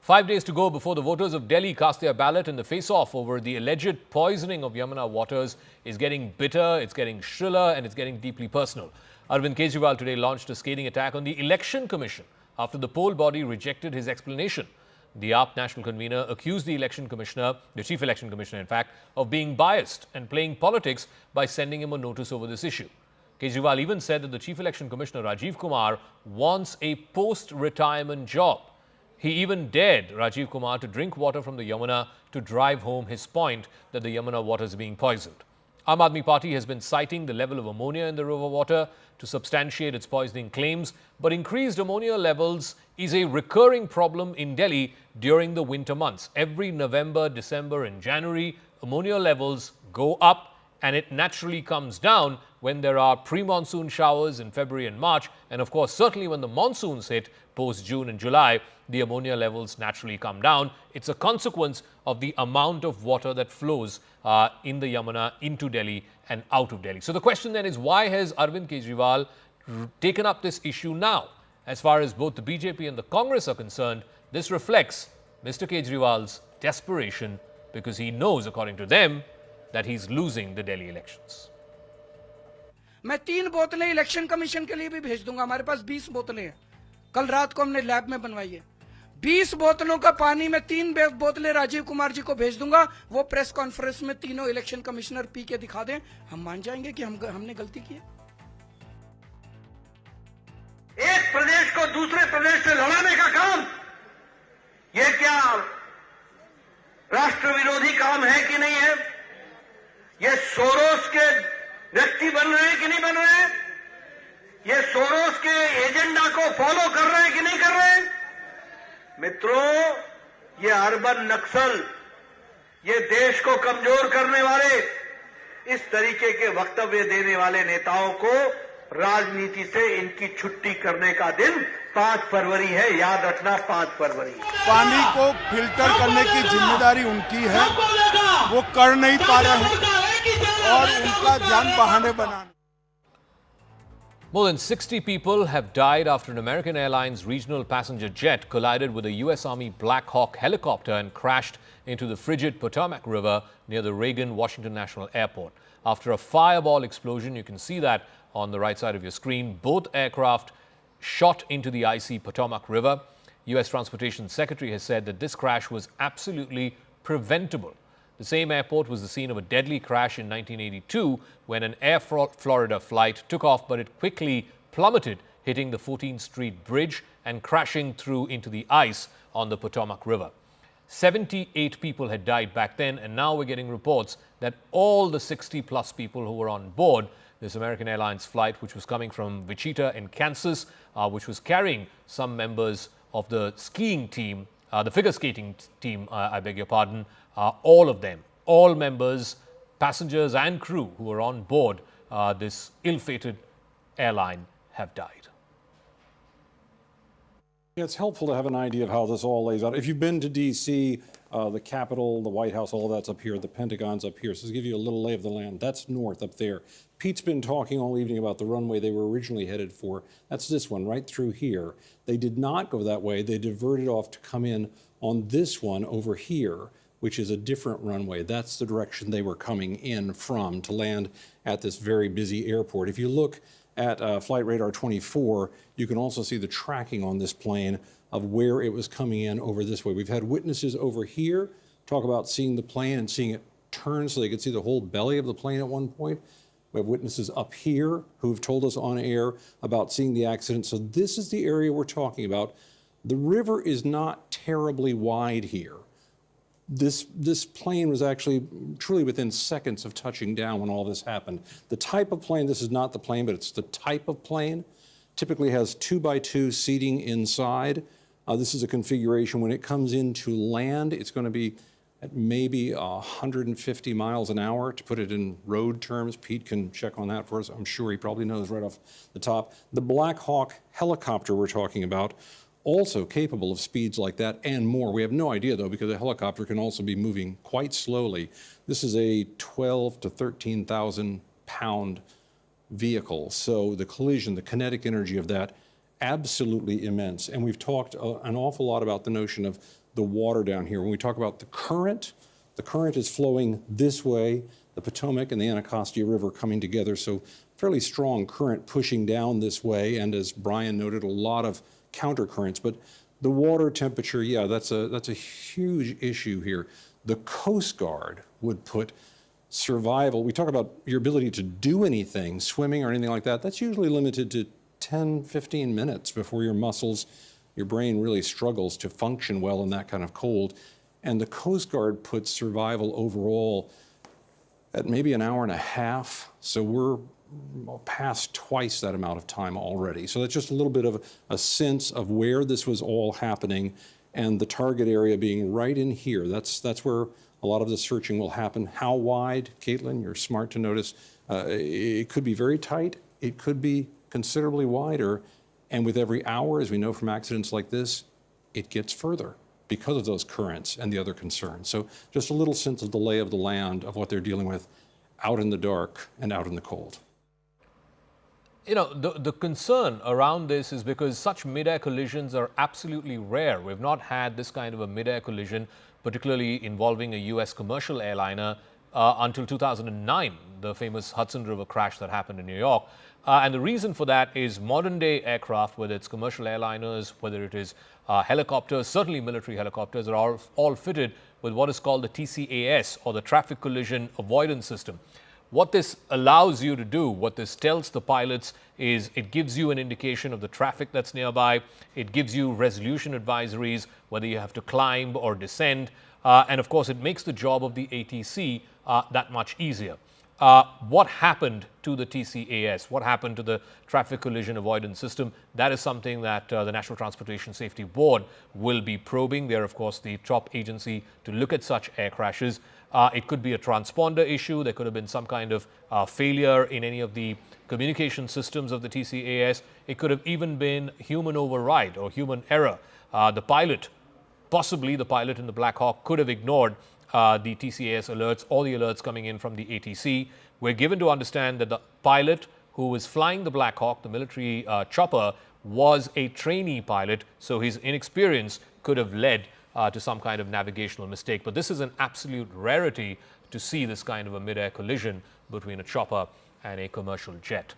A: 5 days to go before the voters of Delhi cast their ballot, and the face-off over the alleged poisoning of Yamuna waters is getting bitter, it's getting shriller, and it's getting deeply personal. Arvind Kejriwal today launched a scathing attack on the Election Commission after the poll body rejected his explanation. The AAP national convener accused the election commissioner, the chief election commissioner in fact, of being biased and playing politics by sending him a notice over this issue. Kejriwal even said that the chief election commissioner, Rajiv Kumar, wants a post-retirement job. He even dared Rajiv Kumar to drink water from the Yamuna to drive home his point that the Yamuna water is being poisoned. Aam Aadmi Party has been citing the level of ammonia in the river water to substantiate its poisoning claims, but increased ammonia levels is a recurring problem in Delhi during the winter months. Every November, December and January, ammonia levels go up and it naturally comes down when there are pre-monsoon showers in February and March, and of course certainly when the monsoons hit post-June and July, the ammonia levels naturally come down. It's a consequence of the amount of water that flows in the Yamuna into Delhi and out of Delhi. So the question then is, why has Arvind Kejriwal taken up this issue now? As far as both the BJP and the Congress are concerned, this reflects Mr. Kejriwal's desperation because he knows, according to them, that he's losing the Delhi elections.
K: मैं 3 बोतलें election commission के लिए भी भेज दूंगा। हमारे पास 20 बोतलें हैं, कल रात को हमने लैब में बनवाई है। 20 बोतलों का पानी मैं 3 बोतलें राजीव कुमार जी को भेज दूंगा। वो प्रेस कॉन्फ्रेंस में तीनों इलेक्शन कमिश्नर पी के दिखा दें, हम मान जाएंगे कि हमने गलती की है।
L: एक प्रदेश को दूसरे प्रदेश से लड़ाने का काम, यह क्या राष्ट्र विरोधी काम है कि नहीं है? ये सोरोस के व्यक्ति बन रहे हैं कि नहीं बन रहे हैं? ये सोरोस के एजेंडा को फॉलो कर रहे हैं कि नहीं कर रहे हैं? मित्रों, ये अर्बन नक्सल, ये देश को कमजोर करने वाले, इस तरीके के वक्तव्य देने वाले नेताओं को राजनीति से इनकी छुट्टी करने का दिन 5 फरवरी है। याद रखना, 5 फरवरी।
M: पानी को फिल्टर करने की जिम्मेदारी उनकी है, वो कर नहीं पा रहे हैं और उनका ध्यान बहाने बनाना।
A: More than 60 people have died after an American Airlines regional passenger jet collided with a U.S. Army Black Hawk helicopter and crashed into the frigid Potomac River near the Reagan Washington National Airport. After a fireball explosion, you can see that on the right side of your screen, both aircraft shot into the icy Potomac River. U.S. Transportation Secretary has said that this crash was absolutely preventable. The same airport was the scene of a deadly crash in 1982 when an Air Florida flight took off, but it quickly plummeted, hitting the 14th Street Bridge and crashing through into the ice on the Potomac River. 78 people had died back then, and now we're getting reports that all the 60-plus people who were on board this American Airlines flight, which was coming from Wichita in Kansas, which was carrying some members of the skiing team, the figure skating team, I beg your pardon, all of them, all members, passengers and crew who were on board this ill-fated airline have died.
N: It's helpful to have an idea of how this all lays out. If you've been to D.C., the Capitol, the White House, all of that's up here, the Pentagon's up here. So to give you a little lay of the land, that's north up there. Pete's been talking all evening about the runway they were originally headed for. That's this one, right through here. They did not go that way. They diverted off to come in on this one over here, which is a different runway. That's the direction they were coming in from to land at this very busy airport. If you look at Flight Radar 24, you can also see the tracking on this plane of where it was coming in over this way. We've had witnesses over here talk about seeing the plane and seeing it turn so they could see the whole belly of the plane at one point. We have witnesses up here who've told us on air about seeing the accident. So this is the area we're talking about. The river is not terribly wide here. This plane was actually truly within seconds of touching down when all this happened. The type of plane, this is not the plane, but it's the type of plane, typically has 2x2 seating inside. This is a configuration when it comes into land, it's going to be at maybe 150 miles an hour, to put it in road terms. Pete can check on that for us. I'm sure he probably knows right off the top. The Black Hawk helicopter we're talking about, also capable of speeds like that and more. We have no idea, though, because a helicopter can also be moving quite slowly. This is a 12 to 13,000 pound vehicle. So the collision, the kinetic energy of that, absolutely immense. And we've talked an awful lot about the notion of the water down here. When we talk about the current is flowing this way, the Potomac and the Anacostia River coming together. So fairly strong current pushing down this way. And as Brian noted, a lot of counter currents, but the water temperature, yeah, that's a huge issue here. The Coast Guard would put survival, we talk about your ability to do anything, swimming or anything like that, that's usually limited to 10, 15 minutes before your muscles, your brain really struggles to function well in that kind of cold. And the Coast Guard puts survival overall at maybe an hour and a half. So we're past twice that amount of time already. So that's just a little bit of a sense of where this was all happening, and the target area being right in here. That's where a lot of the searching will happen. How wide, Caitlin, you're smart to notice, it could be very tight, it could be considerably wider, and with every hour, as we know from accidents like this, it gets further because of those currents and the other concerns. So just a little sense of the lay of the land of what they're dealing with out in the dark and out in the cold.
A: You know, the concern around this is because such mid-air collisions are absolutely rare. We've not had this kind of a mid-air collision, particularly involving a U.S. commercial airliner, until 2009, the famous Hudson River crash that happened in New York. And the reason for that is modern-day aircraft, whether it's commercial airliners, whether it is helicopters, certainly military helicopters, are all fitted with what is called the TCAS, or the Traffic Collision Avoidance System. What this allows you to do, what this tells the pilots, is it gives you an indication of the traffic that's nearby. It gives you resolution advisories, whether you have to climb or descend. And of course, it makes the job of the ATC that much easier. What happened to the TCAS? What happened to the Traffic Collision Avoidance System? That is something that the National Transportation Safety Board will be probing. They're, of course, the top agency to look at such air crashes. It could be a transponder issue. There could have been some kind of failure in any of the communication systems of the TCAS. It could have even been human override or human error. The pilot, possibly the pilot in the Black Hawk, could have ignored the TCAS alerts or the alerts coming in from the ATC. We're given to understand that the pilot who was flying the Black Hawk, the military chopper, was a trainee pilot, so his inexperience could have led to some kind of navigational mistake. But this is an absolute rarity to see this kind of a mid-air collision between a chopper and a commercial jet.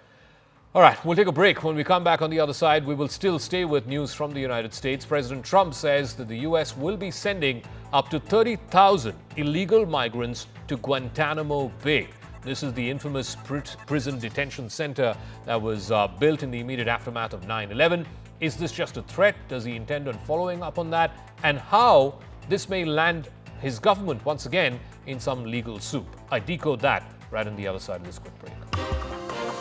A: All right, we'll take a break. When we come back on the other side, we will still stay with news from the United States. President Trump says that the U.S. will be sending up to 30,000 illegal migrants to Guantanamo Bay. This is the infamous prison detention center that was built in the immediate aftermath of 9/11. Is this just a threat? Does he intend on following up on that? And how this may land his government once again in some legal soup. I decode that right on the other side of this quick break.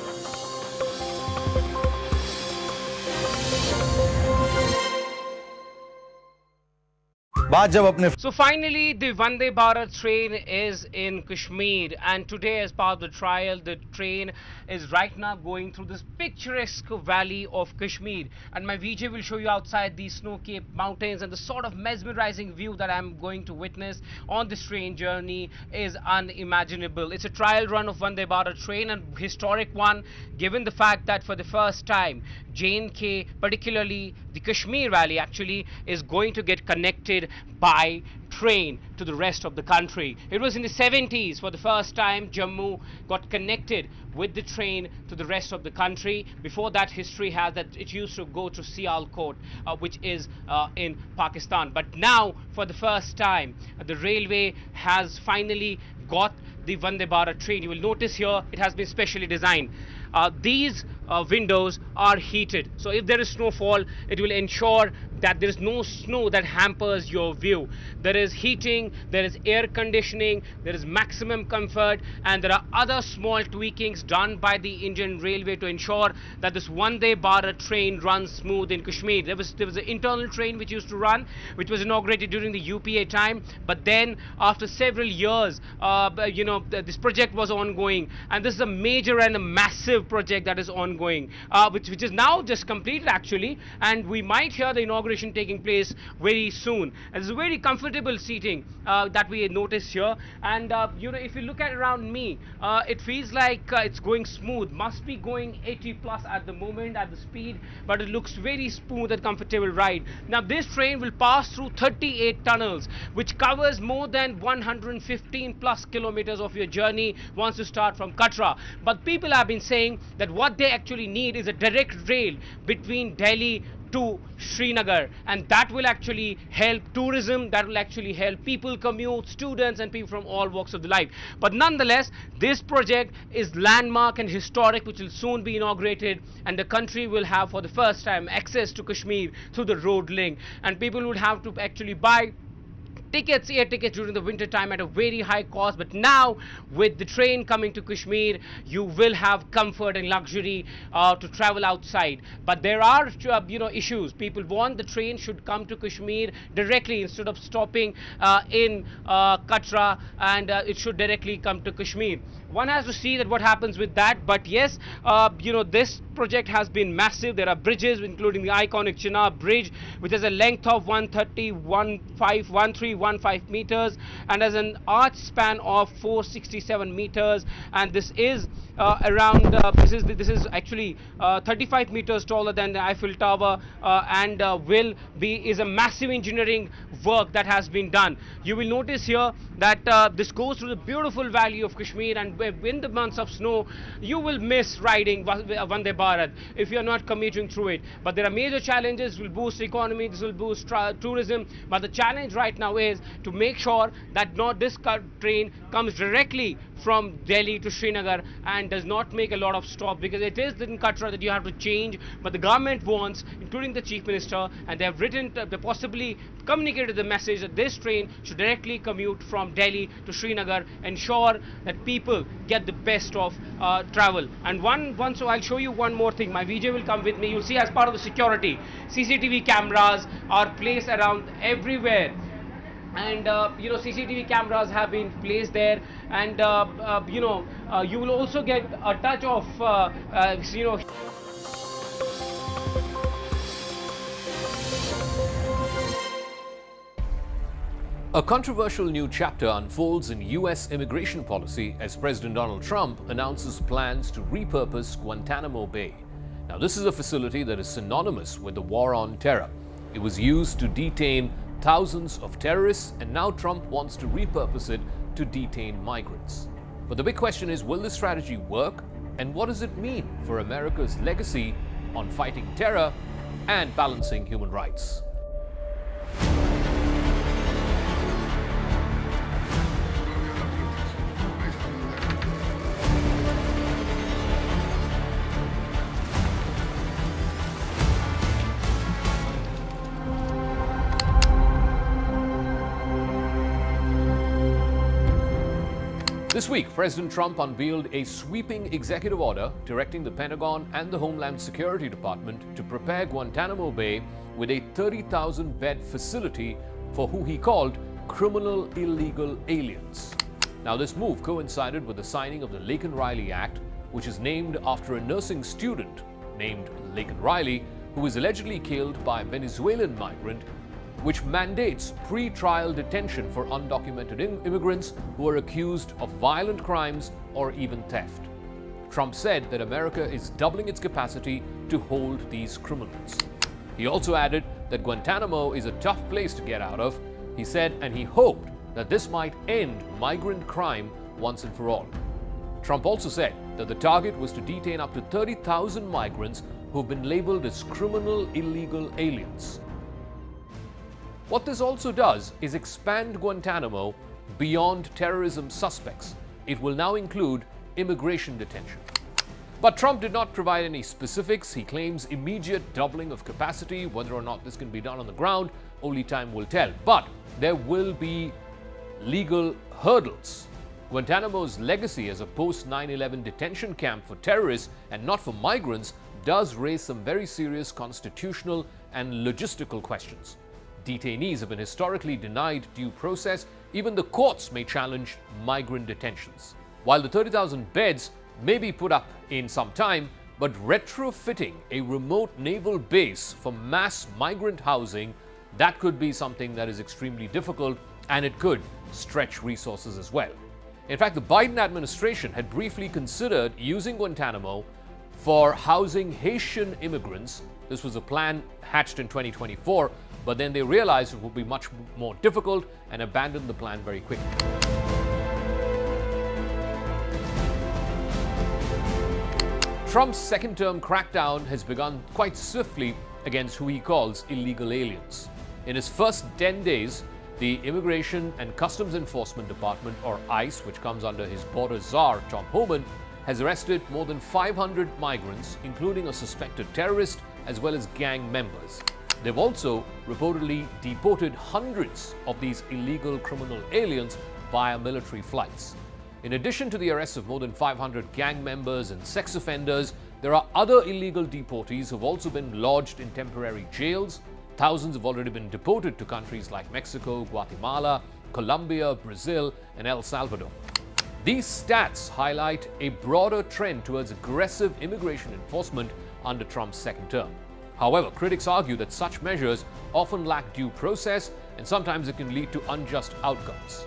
O: बात जब अपने
P: So finally, the Vande Bharat train is in Kashmir, and today, as part of the trial, the train is right now going through this picturesque valley of Kashmir. And my VJ will show you outside these snow-capped mountains, and the sort of mesmerizing view that I'm going to witness on this train journey is unimaginable. It's a trial run of Vande Bharat train, and historic one, given the fact that for the first time, J&K, particularly the Kashmir Valley, actually is going to get connected by train to the rest of the country. It was in the 70s for the first time Jammu got connected with the train to the rest of the country. Before that, history has that it used to go to Sialkot, which is in Pakistan. But now, for the first time, the railway has finally got the Vande Bharat train. You will notice here it has been specially designed. These windows are heated, so if there is snowfall, it will ensure that there is no snow that hampers your view. There is heating, there is air conditioning, there is maximum comfort, and there are other small tweakings done by the Indian Railway to ensure that this Vande Bharat train runs smooth in Kashmir. There was an internal train which used to run, which was inaugurated during the UPA time, but then after several years, this project was ongoing, and this is a major and a massive project that is ongoing, which is now just completed actually, and we might hear the inauguration taking place very soon. And it's a very comfortable seating that we notice here, and if you look at around me, it feels like it's going smooth. Must be going 80 plus at the moment at the speed, but it looks very smooth and comfortable ride. Now this train will pass through 38 tunnels, which covers more than 115 plus kilometers of your journey once you start from Katra. But people have been saying that what they actually need is a direct rail between Delhi to Srinagar, and that will actually help tourism, that will actually help people commute, students and people from all walks of the life. But nonetheless, this project is landmark and historic, which will soon be inaugurated, and the country will have for the first time access to Kashmir through the road link, and people would have to actually buy air tickets during the winter time at a very high cost. But now with the train coming to Kashmir, you will have comfort and luxury to travel outside. But there are issues. People want the train should come to Kashmir directly instead of stopping in Katra, and it should directly come to Kashmir. One has to see that what happens with that. But yes, this project has been massive. There are bridges, including the iconic Chenab Bridge, which has a length of 1315 meters and has an arch span of 467 meters. And this is this is actually 35 meters taller than the Eiffel Tower, and is a massive engineering work that has been done. You will notice here that this goes through the beautiful valley of Kashmir, and in the months of snow, you will miss riding Vande Bharat if you are not commuting through it. But there are major challenges. This will boost economy, this will boost tourism. But the challenge right now is to make sure that this train comes directly from Delhi to Srinagar and does not make a lot of stops, because it is in Katra that you have to change. But the government wants, including the Chief Minister, and they have written, they possibly communicated the message that this train should directly commute from Delhi to Srinagar, ensure that people get the best of travel. And so I'll show you one more thing. My VJ will come with me. You'll see, as part of the security, CCTV cameras are placed around everywhere. And CCTV cameras have been placed there, and you will also get a touch of
A: A controversial new chapter unfolds in US immigration policy as President Donald Trump announces plans to repurpose Guantanamo Bay. Now, this is a facility that is synonymous with the war on terror. It was used to detain thousands of terrorists, and now Trump wants to repurpose it to detain migrants. But the big question is, will this strategy work? And what does it mean for America's legacy on fighting terror and balancing human rights? This week, President Trump unveiled a sweeping executive order directing the Pentagon and the Homeland Security Department to prepare Guantanamo Bay with a 30,000-bed facility for who he called criminal illegal aliens. Now, this move coincided with the signing of the Laken-Riley Act, which is named after a nursing student named Laken Riley, who was allegedly killed by a Venezuelan migrant, which mandates pre-trial detention for undocumented immigrants who are accused of violent crimes or even theft. Trump said that America is doubling its capacity to hold these criminals. He also added that Guantanamo is a tough place to get out of. He said, and he hoped that this might end migrant crime once and for all. Trump also said that the target was to detain up to 30,000 migrants who have been labeled as criminal illegal aliens. What this also does is expand Guantanamo beyond terrorism suspects. It will now include immigration detention. But Trump did not provide any specifics. He claims immediate doubling of capacity. Whether or not this can be done on the ground, only time will tell. But there will be legal hurdles. Guantanamo's legacy as a post-9/11 detention camp for terrorists and not for migrants does raise some very serious constitutional and logistical questions. Detainees have been historically denied due process. Even the courts may challenge migrant detentions. While the 30,000 beds may be put up in some time, but retrofitting a remote naval base for mass migrant housing, that could be something that is extremely difficult, and it could stretch resources as well. In fact, the Biden administration had briefly considered using Guantanamo for housing Haitian immigrants. This was a plan hatched in 2024, but then they realized it would be much more difficult and abandoned the plan very quickly. Trump's second-term crackdown has begun quite swiftly against who he calls illegal aliens. In his first 10 days, the Immigration and Customs Enforcement Department, or ICE, which comes under his border czar, Tom Homan, has arrested more than 500 migrants, including a suspected terrorist as well as gang members. They've also reportedly deported hundreds of these illegal criminal aliens via military flights. In addition to the arrests of more than 500 gang members and sex offenders, there are other illegal deportees who've also been lodged in temporary jails. Thousands have already been deported to countries like Mexico, Guatemala, Colombia, Brazil, and El Salvador. These stats highlight a broader trend towards aggressive immigration enforcement under Trump's second term. However, critics argue that such measures often lack due process and sometimes it can lead to unjust outcomes.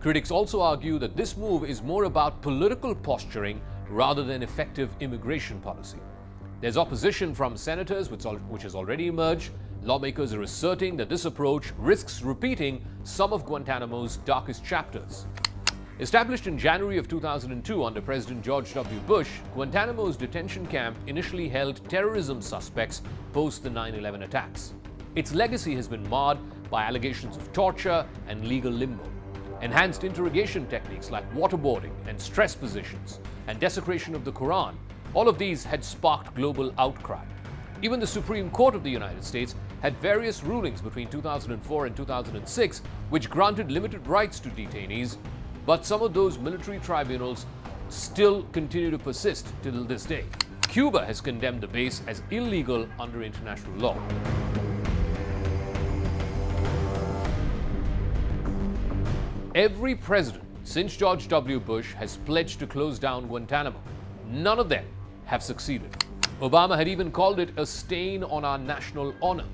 A: Critics also argue that this move is more about political posturing rather than effective immigration policy. There's opposition from senators, which has already emerged. Lawmakers are asserting that this approach risks repeating some of Guantanamo's darkest chapters. Established in January of 2002 under President George W. Bush, Guantanamo's detention camp initially held terrorism suspects post the 9/11 attacks. Its legacy has been marred by allegations of torture and legal limbo. Enhanced interrogation techniques like waterboarding and stress positions and desecration of the Quran, all of these had sparked global outcry. Even the Supreme Court of the United States had various rulings between 2004 and 2006 which granted limited rights to detainees, but some of those military tribunals still continue to persist till this day. Cuba has condemned the base as illegal under international law. Every president since George W. Bush has pledged to close down Guantanamo. None of them have succeeded. Obama had even called it a stain on our national honor.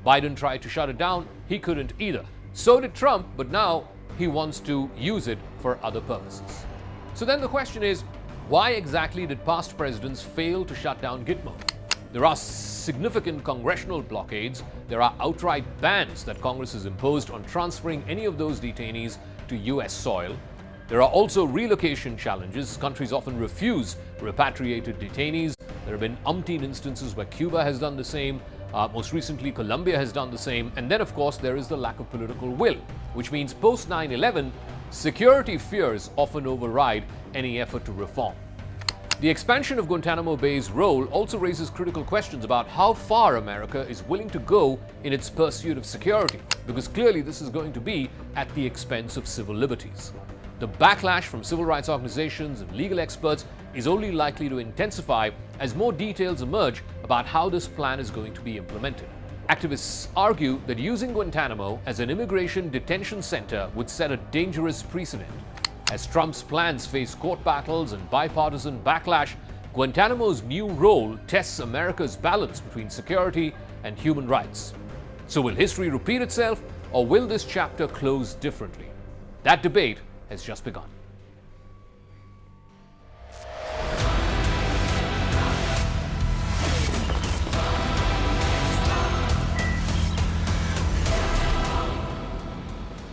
A: Biden tried to shut it down. He couldn't either. So did Trump, but now he wants to use it for other purposes. So then the question is, why exactly did past presidents fail to shut down Gitmo? There are significant congressional blockades. There are outright bans that Congress has imposed on transferring any of those detainees to U.S. soil. There are also relocation challenges. Countries often refuse repatriated detainees. There have been umpteen instances where Cuba has done the same. Most recently, Colombia has done the same. And then, of course, there is the lack of political will, which means post 9/11, security fears often override any effort to reform. The expansion of Guantanamo Bay's role also raises critical questions about how far America is willing to go in its pursuit of security, because clearly this is going to be at the expense of civil liberties. The backlash from civil rights organizations and legal experts is only likely to intensify as more details emerge about how this plan is going to be implemented. Activists argue that using Guantanamo as an immigration detention center would set a dangerous precedent. As Trump's plans face court battles and bipartisan backlash, Guantanamo's new role tests America's balance between security and human rights. So will history repeat itself, or will this chapter close differently? That debate has just begun.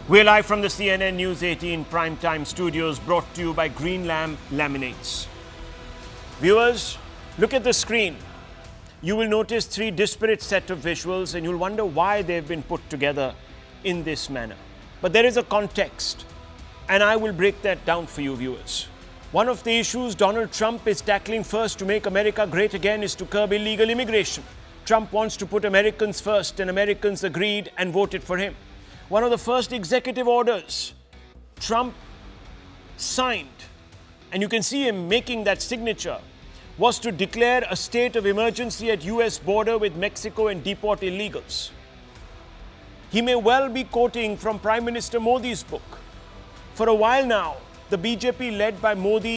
O: We're live from the CNN News 18 primetime studios, brought to you by Green Lamb Laminates. Viewers, look at the screen. You will notice three disparate sets of visuals and you'll wonder why they've been put together in this manner. But there is a context, and I will break that down for you, viewers. One of the issues Donald Trump is tackling first to make America great again is to curb illegal immigration. Trump wants to put Americans first, and Americans agreed and voted for him. One of the first executive orders Trump signed, and you can see him making that signature, was to declare a state of emergency at US border with Mexico and deport illegals. He may well be quoting from Prime Minister Modi's book. For a while now, the BJP led by Modi